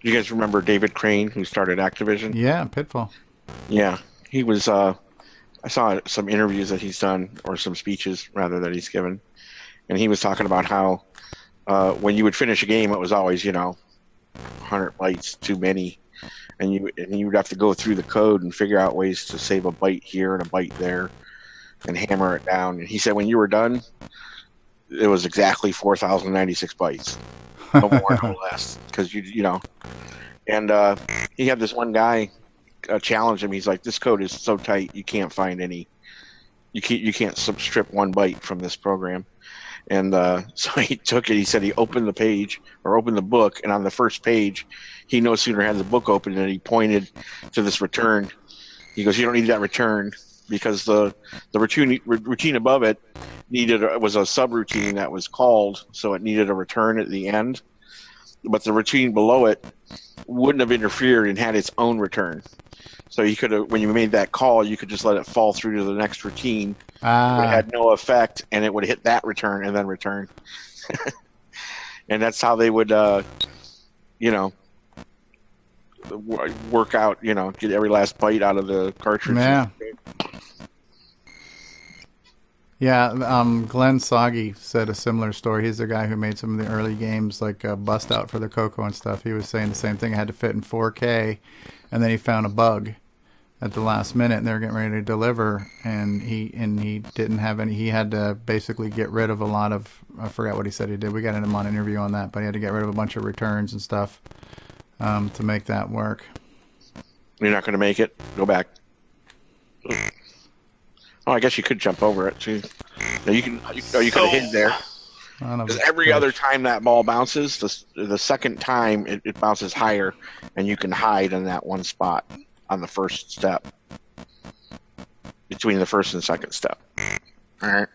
You guys remember David Crane, who started Activision? Yeah, Pitfall. Yeah, he was, I saw some interviews that he's done, or some speeches, rather, that he's given. And he was talking about how when you would finish a game, it was always, 100 bytes too many. And you would have to go through the code and figure out ways to save a byte here and a byte there and hammer it down. And he said when you were done, it was exactly 4,096 bytes. No more, no less. Because, And he had this one guy challenge him. He's like, this code is so tight, you can't find any. You can't strip one byte from this program. And so he took it. He said he opened the page or opened the book, and on the first page, he no sooner had the book open than he pointed to this return. He goes, "You don't need that return because the routine above it was a subroutine that was called, so it needed a return at the end. But the routine below it wouldn't have interfered and had its own return. So you could have, when you made that call, you could just let it fall through to the next routine. It had no effect, and it would hit that return and then return. And that's how they would, work out, get every last byte out of the cartridge. Yeah. Yeah, Glenn Soggy said a similar story. He's the guy who made some of the early games, like Bust Out for the CoCo and stuff. He was saying the same thing. It had to fit in 4K, and then he found a bug at the last minute, and they were getting ready to deliver, and he didn't have any. He had to basically get rid of a lot of, I forgot what he said he did. We got him on an interview on that, but he had to get rid of a bunch of returns and stuff to make that work. You're not going to make it? Go back. Oh, I guess you could jump over it too. No, you could have hid there. Because every other time that ball bounces, the second time it bounces higher, and you can hide in that one spot on the first step, between the first and second step. All right.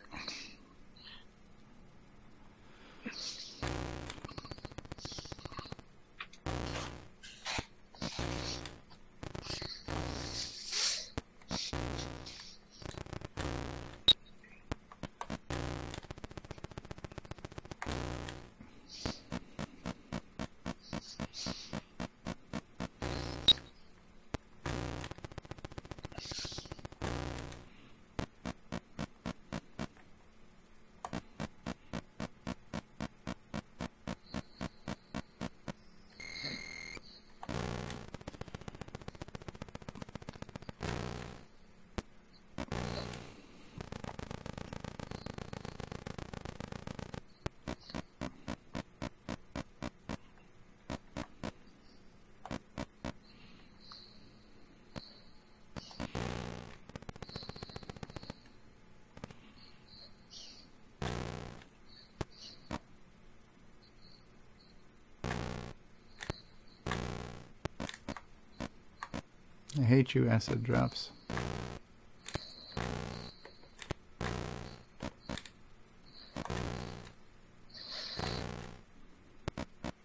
I hate you, acid drops.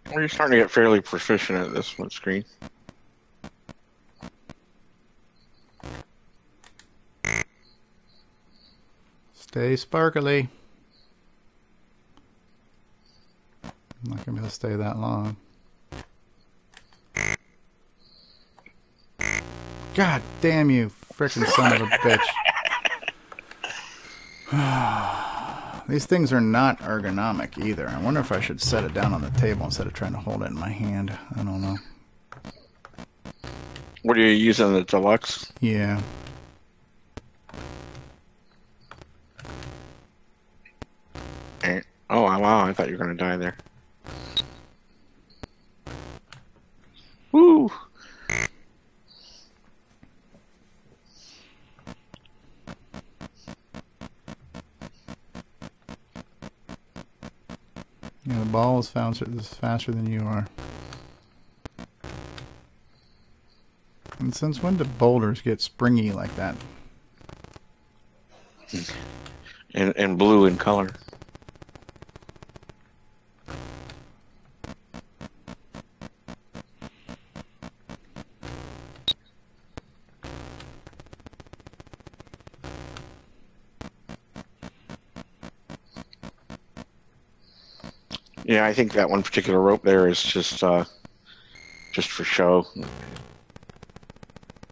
Well, you're starting to get fairly proficient at this one screen. Stay sparkly. I'm not going to be able to stay that long. God damn you, frickin' son of a bitch. These things are not ergonomic either. I wonder if I should set it down on the table instead of trying to hold it in my hand. I don't know. What are you using, the deluxe? Yeah. Oh, wow, I thought you were going to die there. Woo! Yeah, the ball is faster than you are. And since when do boulders get springy like that? And blue in color. Yeah, I think that one particular rope there is just for show,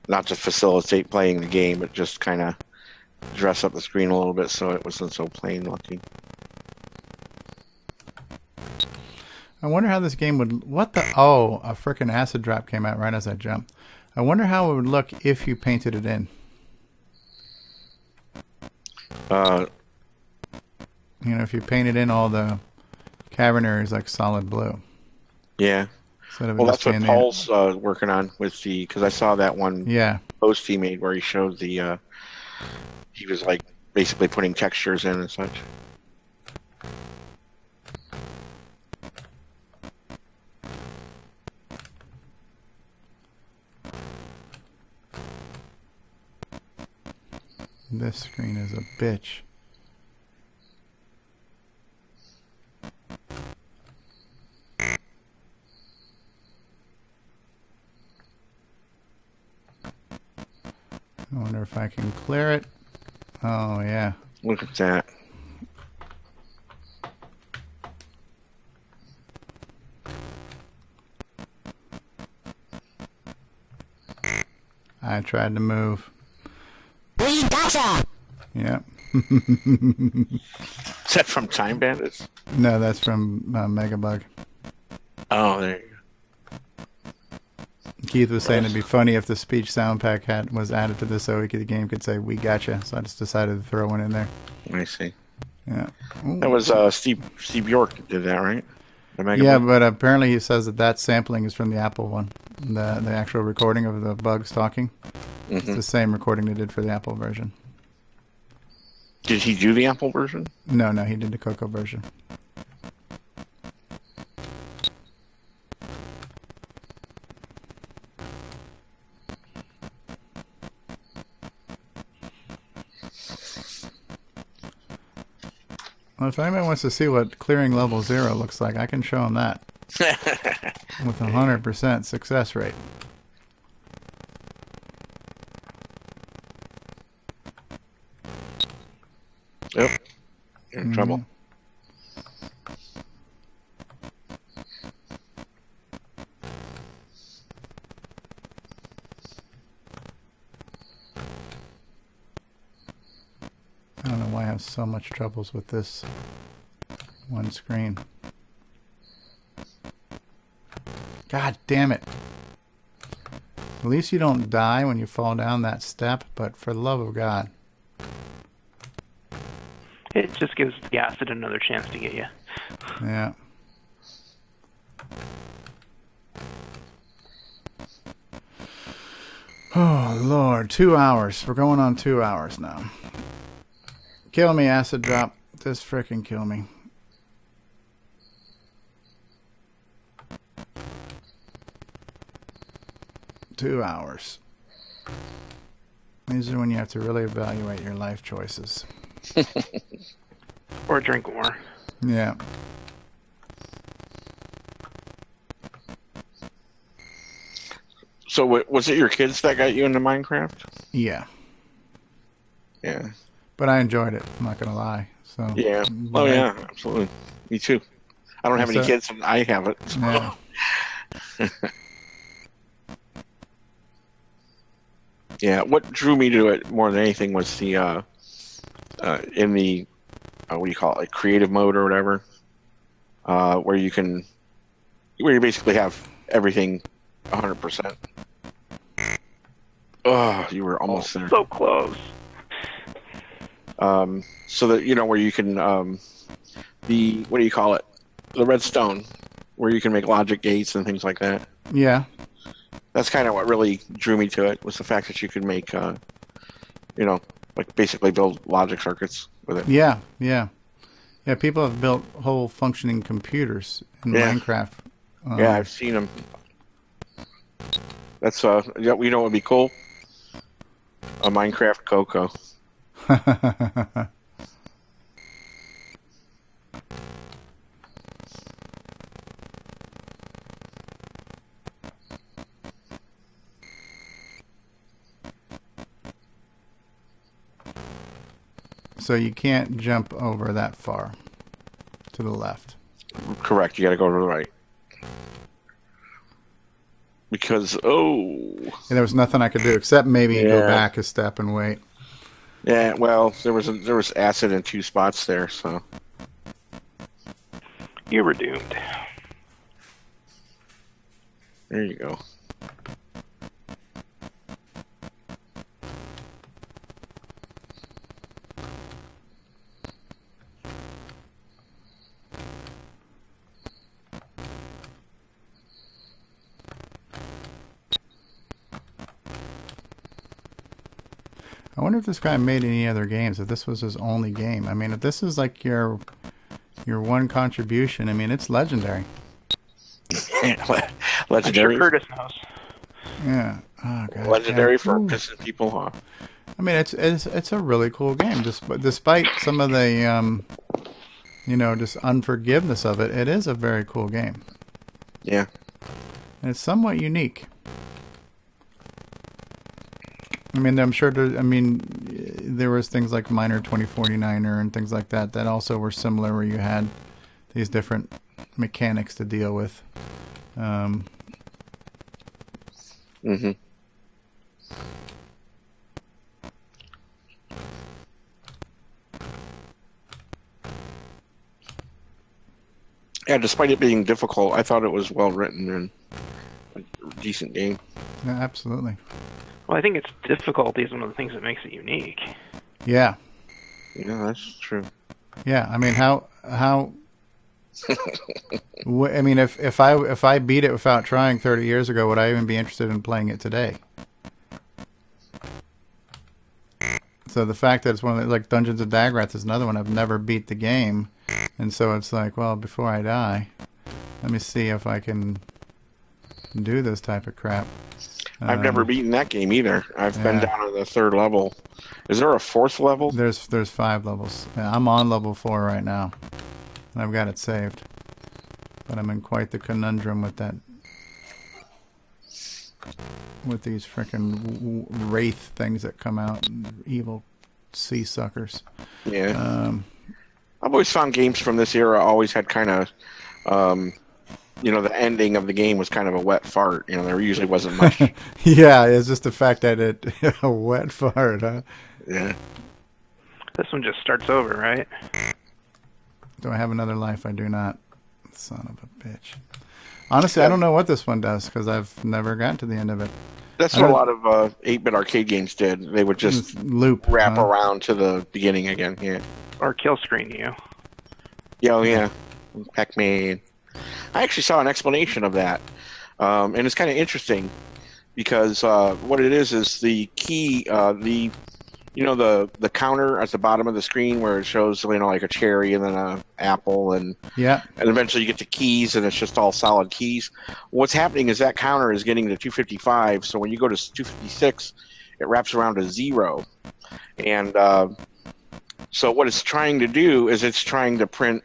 not to facilitate playing the game, but just kind of dress up the screen a little bit so it wasn't so plain looking. I wonder how this game would... What the... Oh, a frickin' acid drop came out right as I jumped. I wonder how it would look if you painted it in. You know, if you painted in all the cavern areas like solid blue. Yeah. Well, that's what Paul's working on with the... Because I saw that one post he made where he showed the... he was like basically putting textures in and such. This screen is a bitch. I wonder if I can clear it. Oh, yeah. Look at that. I tried to move. We gotcha! Yep. Is that from Time Bandits? No, that's from Megabug. Oh, there you go. Keith was saying it'd be funny if the speech sound pack was added to this so the game could say, "We gotcha." So I just decided to throw one in there. I see. Yeah. Ooh. That was Steve York did that, right? Yeah, but apparently he says that sampling is from the Apple one. The actual recording of the bugs talking. Mm-hmm. It's the same recording they did for the Apple version. Did he do the Apple version? No, he did the CoCo version. Well, if anybody wants to see what clearing level 0 looks like, I can show them that. With 100% success rate. Yep. You're in trouble. I don't know why I have so much troubles with this one screen. God damn it. At least you don't die when you fall down that step, but for the love of God. It just gives the acid another chance to get you. Yeah. Oh, Lord. 2 hours. We're going on 2 hours now. Kill me, acid drop. Just frickin' kill me. Two hours. These are when you have to really evaluate your life choices. Or drink more. Yeah. So was it your kids that got you into Minecraft? Yeah. Yeah. But I enjoyed it. I'm not gonna lie. So. Yeah. Oh yeah, absolutely. Me too. I don't have any kids, and I have it. So. Yeah. Yeah. What drew me to it more than anything was the in the what do you call it, like creative mode or whatever, where you basically have everything 100%. Oh, you were almost there. So close. So that where you can the what do you call it, the redstone, where you can make logic gates and things like that. Yeah. That's kind of what really drew me to it, was the fact that you could make like basically build logic circuits with it. Yeah. People have built whole functioning computers in Minecraft. Yeah, I've seen them. That's what would be cool? A Minecraft CoCo. So you can't jump over that far to the left. Correct. You got to go to the right. Because and there was nothing I could do except maybe go back a step and wait. Yeah, well, there was acid in 2 spots there, so you were doomed. There you go. I wonder if this guy made any other games, if this was his only game. I mean, if this is like your one contribution, I mean, it's legendary. Legendary. I'm sure Curtis knows. Yeah. Oh, God. Legendary for pissing people off. I mean, it's a really cool game. Despite some of the, just unforgiveness of it, it is a very cool game. Yeah. And it's somewhat unique. I mean, I'm sure there was things like Miner 2049er and things like that also were similar, where you had these different mechanics to deal with. Mm-hmm. Yeah, despite it being difficult, I thought it was well written and a decent game. Yeah, absolutely. Well, I think its difficulty is one of the things that makes it unique. Yeah. Yeah, that's true. Yeah, I mean, how I mean, if I beat it without trying 30 years ago, would I even be interested in playing it today? So the fact that it's one of the, like Dungeons of Dagrath is another one. I've never beat the game, and so it's like, well, before I die, let me see if I can do this type of crap. I've never beaten that game either. I've been down to the 3rd level. Is there a 4th level? There's 5 levels. Yeah, I'm on level 4 right now. And I've got it saved. But I'm in quite the conundrum with that. With these frickin' wraith things that come out, evil sea suckers. Yeah. I've always found games from this era always had kind of, the ending of the game was kind of a wet fart. There usually wasn't much. Yeah, it's just the fact that a wet fart, huh? Yeah. This one just starts over, right? Do I have another life? I do not. Son of a bitch. Honestly, I don't know what this one does because I've never gotten to the end of it. That's what a lot of 8-bit arcade games did. They would just wrap around to the beginning again. Yeah. Or kill screen you. Yeah. Pac-Man. I actually saw an explanation of that, and it's kind of interesting because what it is the key, the counter at the bottom of the screen where it shows like a cherry and then an apple and eventually you get the keys and it's just all solid keys. What's happening is that counter is getting to 255, so when you go to 256, it wraps around to 0, and so what it's trying to do is it's trying to print.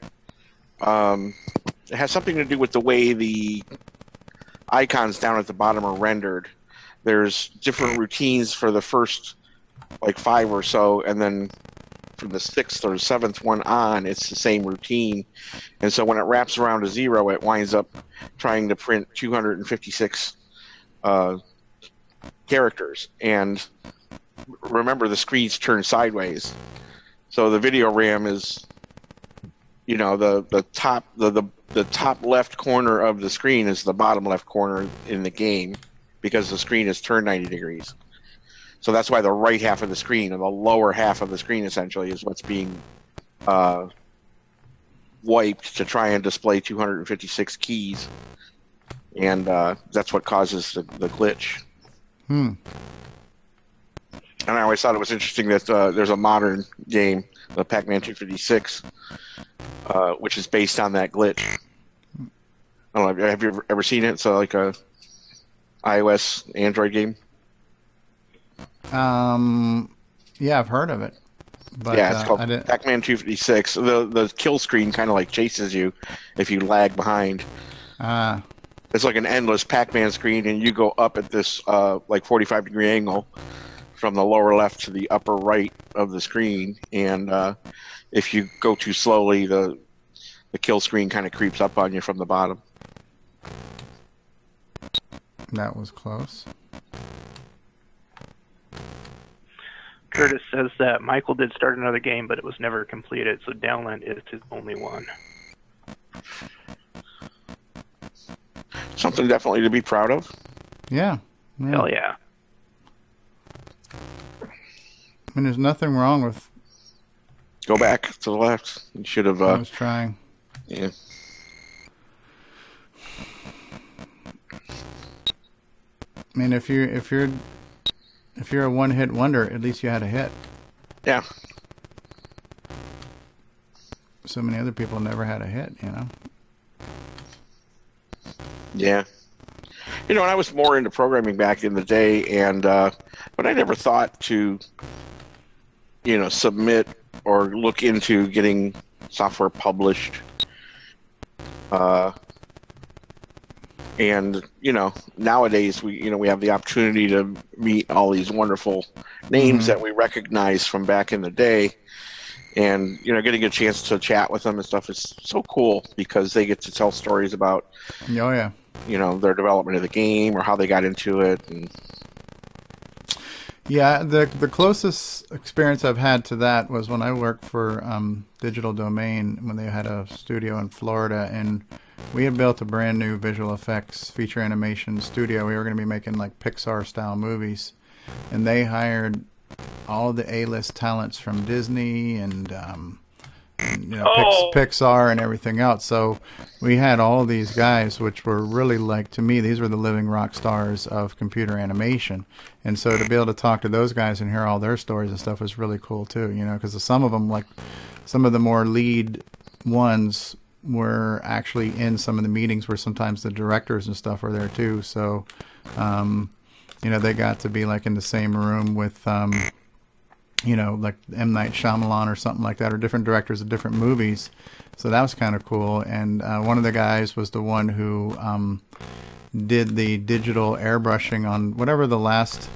It has something to do with the way the icons down at the bottom are rendered. There's different routines for the first 5 or so, and then from the 6th or 7th one on, it's the same routine. And so when it wraps around to 0, it winds up trying to print 256 characters. And remember, the screens turn sideways. So the video RAM is, the top left corner of the screen is the bottom left corner in the game because the screen is turned 90 degrees. So that's why the right half of the screen, or the lower half of the screen essentially, is what's being wiped to try and display 256 keys. And that's what causes the glitch. And I always thought it was interesting that there's a modern game, the Pac-Man 256, which is based on that glitch. I don't know, have you ever seen it? It's like a iOS, Android game. Yeah, I've heard of it. But, it's called Pac-Man 256. The kill screen kind of chases you if you lag behind. It's like an endless Pac-Man screen, and you go up at this 45-degree angle from the lower left to the upper right of the screen, and if you go too slowly, the kill screen kind of creeps up on you from the bottom. That was close. Curtis says that Michael did start another game, but it was never completed, so Downland is his only one. Something definitely to be proud of. Yeah. Hell yeah. I mean, there's nothing wrong with... Go back to the left. You should have... I was trying. Yeah. I mean, if you're a one-hit wonder, at least you had a hit. Yeah. So many other people never had a hit, Yeah. And I was more into programming back in the day, and but I never thought to, submit or look into getting software published. And nowadays we have the opportunity to meet all these wonderful names that we recognize from back in the day, and getting a chance to chat with them and stuff is so cool because they get to tell stories about their development of the game or how they got into it. And yeah, the closest experience I've had to that was when I worked for Digital Domain when they had a studio in Florida, and we had built a brand new visual effects feature animation studio. We were going to be making Pixar style movies, and they hired all the A-list talents from Disney and Pixar and everything else. So we had all these guys, which were really to me, these were the living rock stars of computer animation. And so to be able to talk to those guys and hear all their stories and stuff was really cool too, because some of them, some of the more lead ones were actually in some of the meetings where sometimes the directors and stuff are there too. So they got to be like in the same room with, like M. Night Shyamalan or something like that, or different directors of different movies. So that was kind of cool. And one of the guys was the one who did the digital airbrushing on whatever the last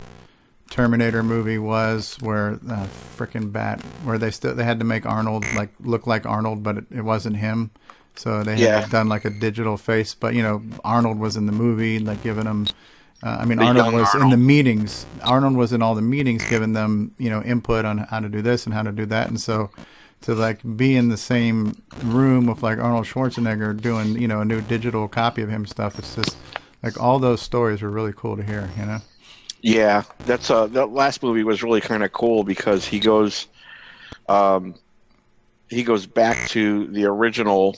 Terminator movie was, where frickin' bat, where they had to make Arnold look like Arnold, but it wasn't him. So they had done like a digital face, but Arnold was in the movie, like giving him. Arnold was in the meetings. Arnold was in all the meetings, giving them input on how to do this and how to do that, and so to like be in the same room with like Arnold Schwarzenegger doing a new digital copy of him stuff. It's just like all those stories were really cool to hear. Yeah, that's that last movie was really kind of cool because he goes back to the original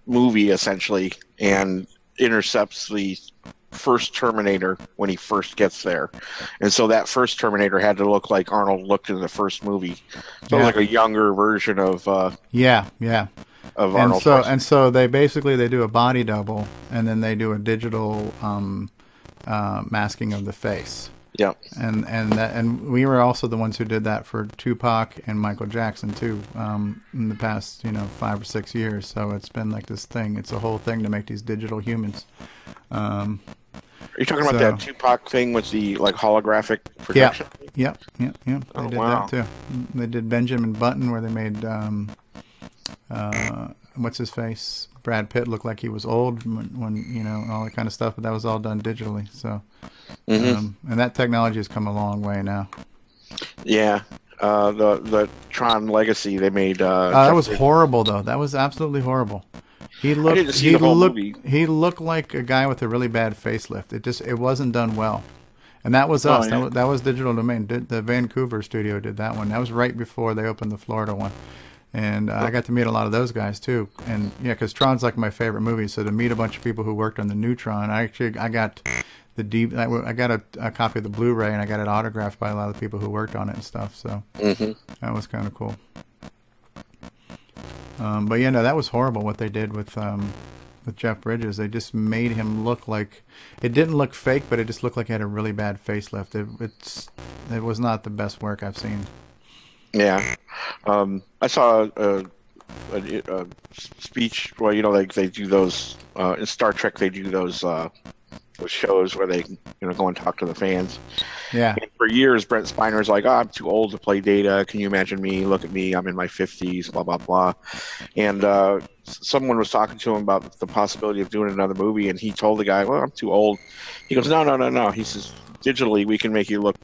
movie essentially and intercepts the first Terminator when he first gets there, and so that first Terminator had to look like Arnold looked in the first movie, so like a younger version of of Arnold. And so they do a body double, and then they do a digital masking of the face. Yeah, and we were also the ones who did that for Tupac and Michael Jackson too, in the past 5 or 6 years. So it's been like this thing. It's a whole thing to make these digital humans. Are you talking about that Tupac thing with the like holographic projection? Yeah. They did that too. They did Benjamin Button, where they made what's his face, Brad Pitt, look like he was old when all that kind of stuff. But that was all done digitally. So, and that technology has come a long way now. Yeah. The Tron Legacy they made. That was horrible, though. That was absolutely horrible. He looked like a guy with a really bad facelift. It wasn't done well, and that was us. That was Digital Domain. The Vancouver studio did that one. That was right before they opened the Florida one, and I got to meet a lot of those guys too. And because Tron's like my favorite movie, so to meet a bunch of people who worked on the new Tron, I got I got a copy of the Blu-ray, and I got it autographed by a lot of the people who worked on it and stuff. So that was kind of cool. But that was horrible what they did with Jeff Bridges. They just made him look like, it didn't look fake, but it just looked like he had a really bad facelift. It was not the best work I've seen. Yeah, I saw a speech. Well, like they do those in Star Trek. They do those shows where they go and talk to the fans. Yeah. And for years, Brent Spiner's like, I'm too old to play Data. Can you imagine me? Look at me. I'm in my 50s, blah, blah, blah. And someone was talking to him about the possibility of doing another movie, and he told the guy, well, I'm too old. He goes, no. He says, digitally, we can make you look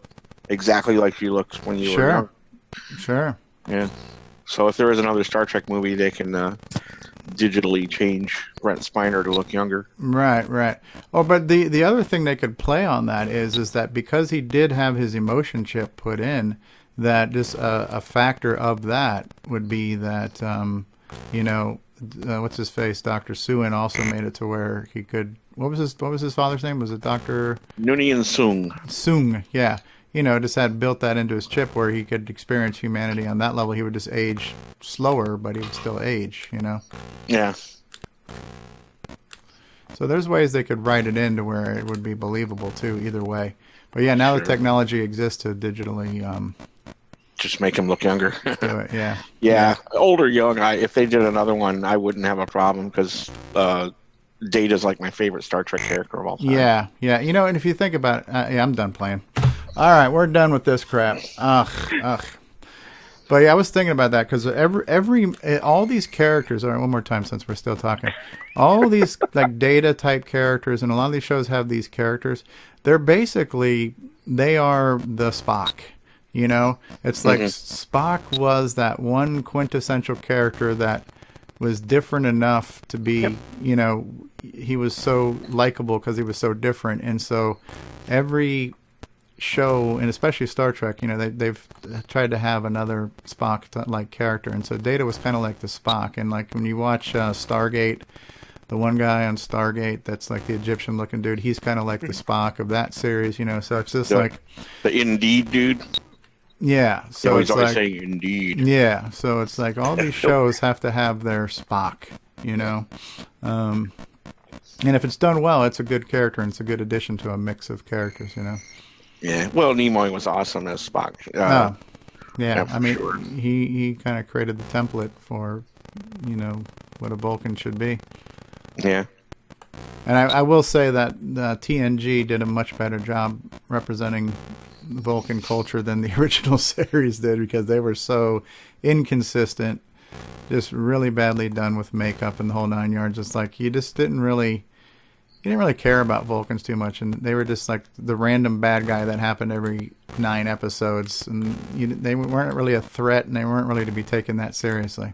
exactly like you looked when you were young. Sure. Yeah. So if there is another Star Trek movie, they can digitally change Brent Spiner to look younger. Right. Oh, but the other thing they could play on that is that because he did have his emotion chip put in, that just a factor of that would be that what's his face, Dr. Suen also made it to where he could. What was his father's name? Was it Dr. Noonien Soong? Soong, yeah. Just had built that into his chip where he could experience humanity on that level. He would just age slower, but he would still age, Yeah. So there's ways they could write it in to where it would be believable, too, either way. But yeah, now the technology exists to digitally... just make him look younger. do it, yeah. Yeah, old or young, if they did another one, I wouldn't have a problem because... Data's like my favorite Star Trek character of all time. Yeah. And if you think about it... I'm done playing. All right, we're done with this crap. Ugh. But yeah, I was thinking about that because all these characters. All right, one more time since we're still talking. All these like Data type characters, and a lot of these shows have these characters. They are the Spock. It's like Spock was that one quintessential character that was different enough to be. He was so likable because he was so different, and so every show, and especially Star Trek, they've tried to have another Spock-like character, and so Data was kind of like the Spock. And like when you watch Stargate, the one guy on Stargate that's like the Egyptian-looking dude, he's kind of like the Spock of that series, So it's just like the Indeed dude. Yeah, so he's always saying Indeed. Yeah, so it's like all these shows have to have their Spock, And if it's done well, it's a good character, and it's a good addition to a mix of characters, you know? Yeah. Well, Nimoy was awesome as Spock. Yeah, I mean, sure. he kind of created the template for, you know, what a Vulcan should be. Yeah. And I will say that TNG did a much better job representing Vulcan culture than the original series did, because they were so inconsistent, just really badly done with makeup and the whole 9 yards. It's like you didn't really care about Vulcans too much, and they were just like the random bad guy that happened every 9 episodes, and they weren't really a threat, and they weren't really to be taken that seriously.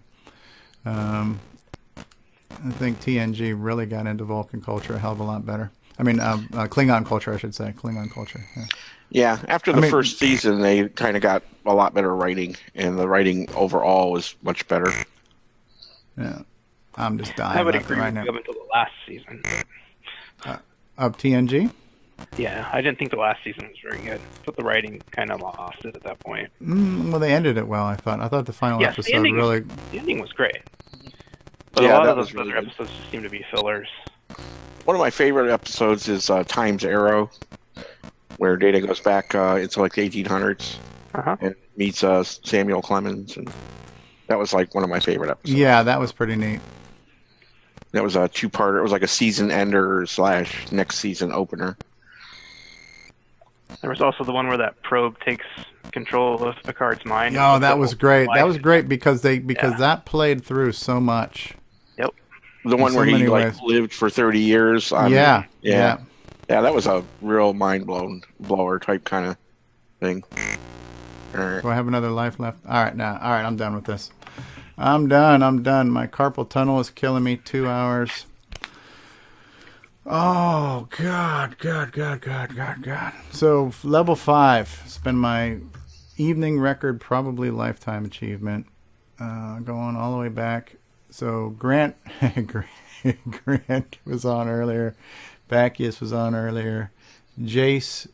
I think TNG really got into Vulcan culture a hell of a lot better. I mean, Klingon culture, I should say. Klingon culture. Yeah, after the first season, they kind of got a lot better writing, and the writing overall was much better. Yeah, I'm just dying. I would agree right with now. you up until the last season. Of TNG? Yeah, I didn't think the last season was very good, but the writing kind of lost it at that point. Well, they ended it well, I thought. I thought the final Yes, episode really... The ending was great. But Yeah, a lot that of was those really other good. episodes just seem to be fillers. One of my favorite episodes is Time's Arrow, where Data goes back into like the 1800s and meets Samuel Clemens, and that was like one of my favorite episodes. Yeah, that was pretty neat. That was a two-parter. It was like a season ender / next season opener. There was also the one where that probe takes control of Picard's mind. Oh, that was great. That was great because that played through so much. Yep. The one where he lived for 30 years. Yeah. Yeah, that was a real mind blower type kind of thing. Do I have another life left? All right, I'm done with this. I'm done. My carpal tunnel is killing me. 2 hours. Oh, God. So, level 5. It's been my evening record, probably lifetime achievement. Going all the way back. So, Grant was on earlier. Bacchius was on earlier. Jace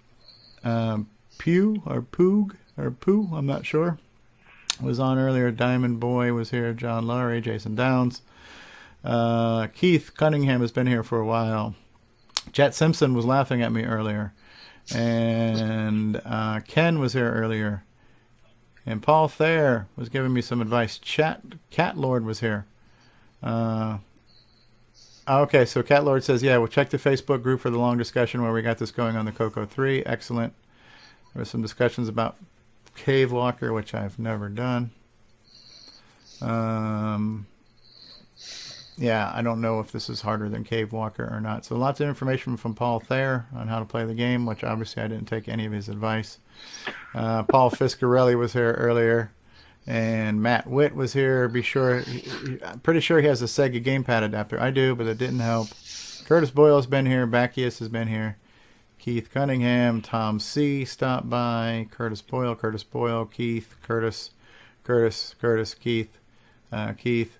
Pugh, I'm not sure, was on earlier. Diamond Boy was here. John Laurie, Jason Downs. Keith Cunningham has been here for a while. Jet Simpson was laughing at me earlier. And Ken was here earlier. And Paul Thayer was giving me some advice. Cat Lord was here. Okay, so Cat Lord says, yeah, we'll check the Facebook group for the long discussion where we got this going on the CoCo 3. Excellent. There were some discussions about Cave Walker, which I've never done. Yeah, I don't know if this is harder than Cave Walker or not. So lots of information from Paul Thayer on how to play the game, which obviously I didn't take any of his advice. Paul Fiscarelli was here earlier, and Matt Witt was here. I'm pretty sure he has a Sega gamepad adapter. I do, but it didn't help. Curtis Boyle's been here. Bacchius has been here. Keith Cunningham, Tom C. stopped by. Curtis Boyle, Keith, Curtis, Keith, Keith.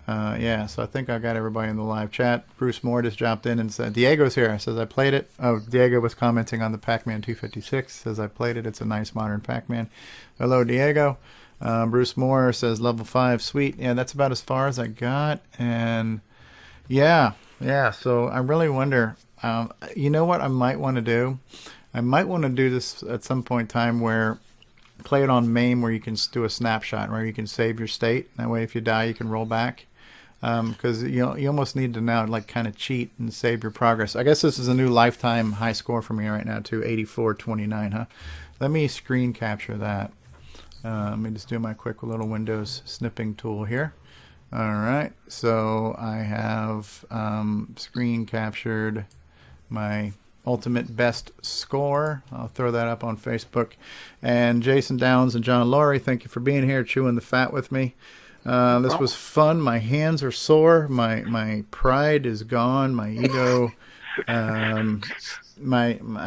Yeah, so I think I got everybody in the live chat. Bruce Moore just dropped in and said, Diego's here. Says, I played it. Oh, Diego was commenting on the Pac-Man 256. Says, I played it. It's a nice modern Pac-Man. Hello, Diego. Bruce Moore says, level 5, sweet. Yeah, that's about as far as I got. And yeah, so I really wonder, you know what I might want to do? I might want to do this at some point in time where play it on MAME, where you can do a snapshot where you can save your state. That way if you die you can roll back, because you almost need to now like kind of cheat and save your progress. I guess this is a new lifetime high score for me right now too, 8429. Huh? Let me screen capture that. Let me just do my quick little Windows snipping tool here. Alright, so I have screen captured my ultimate best score. I'll throw that up on Facebook. And Jason Downs and John Laurie, thank you for being here, chewing the fat with me. This was fun. My hands are sore. My pride is gone. My ego. I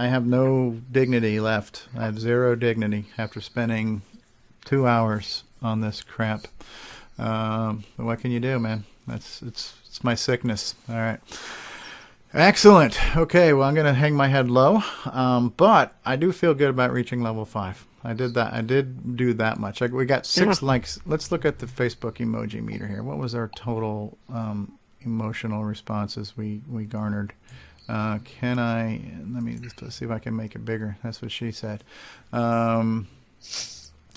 have no dignity left. I have zero dignity after spending 2 hours on this crap. What can you do, man? It's my sickness. All right. Excellent. Okay, well, I'm going to hang my head low, but I do feel good about reaching level 5. I did that. I did do that much. We got 6 likes. Let's look at the Facebook emoji meter here. What was our total emotional responses we garnered. Can I? Let me just see if I can make it bigger. That's what she said.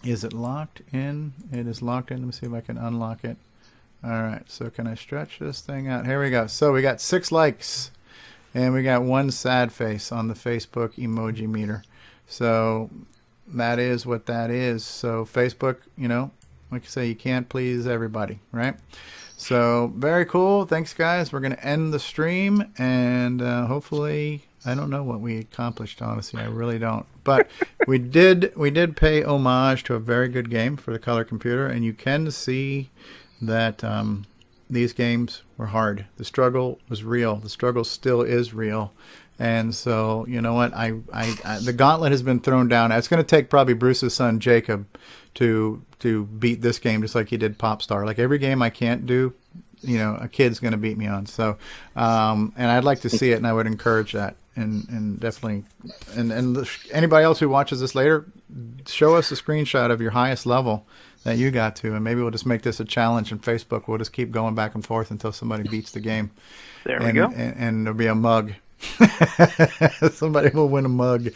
Is it locked in? It is locked in. Let me see if I can unlock it. All right. So can I stretch this thing out? Here we go. So we got 6 likes, and we got 1 sad face on the Facebook emoji meter. So that is what that is. So Facebook, like I say, you can't please everybody, right? So very cool. Thanks, guys. We're going to end the stream, and hopefully, I don't know what we accomplished, honestly. I really don't. But we did pay homage to a very good game for the Color Computer, and you can see that these games were hard. The struggle was real. The struggle still is real. And so, you know what? I the gauntlet has been thrown down. It's going to take probably Bruce's son Jacob to beat this game, just like he did Popstar. Like every game I can't do, a kid's going to beat me on. So, and I'd like to see it, and I would encourage that. And definitely, and anybody else who watches this later, show us a screenshot of your highest level that you got to, and maybe we'll just make this a challenge on Facebook. We'll just keep going back and forth until somebody beats the game. There we go. And there'll be a mug. Somebody will win a mug.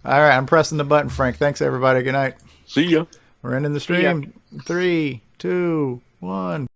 All right, I'm pressing the button, Frank. Thanks, everybody. Good night. See ya. We're ending the stream. 3, 2, 1.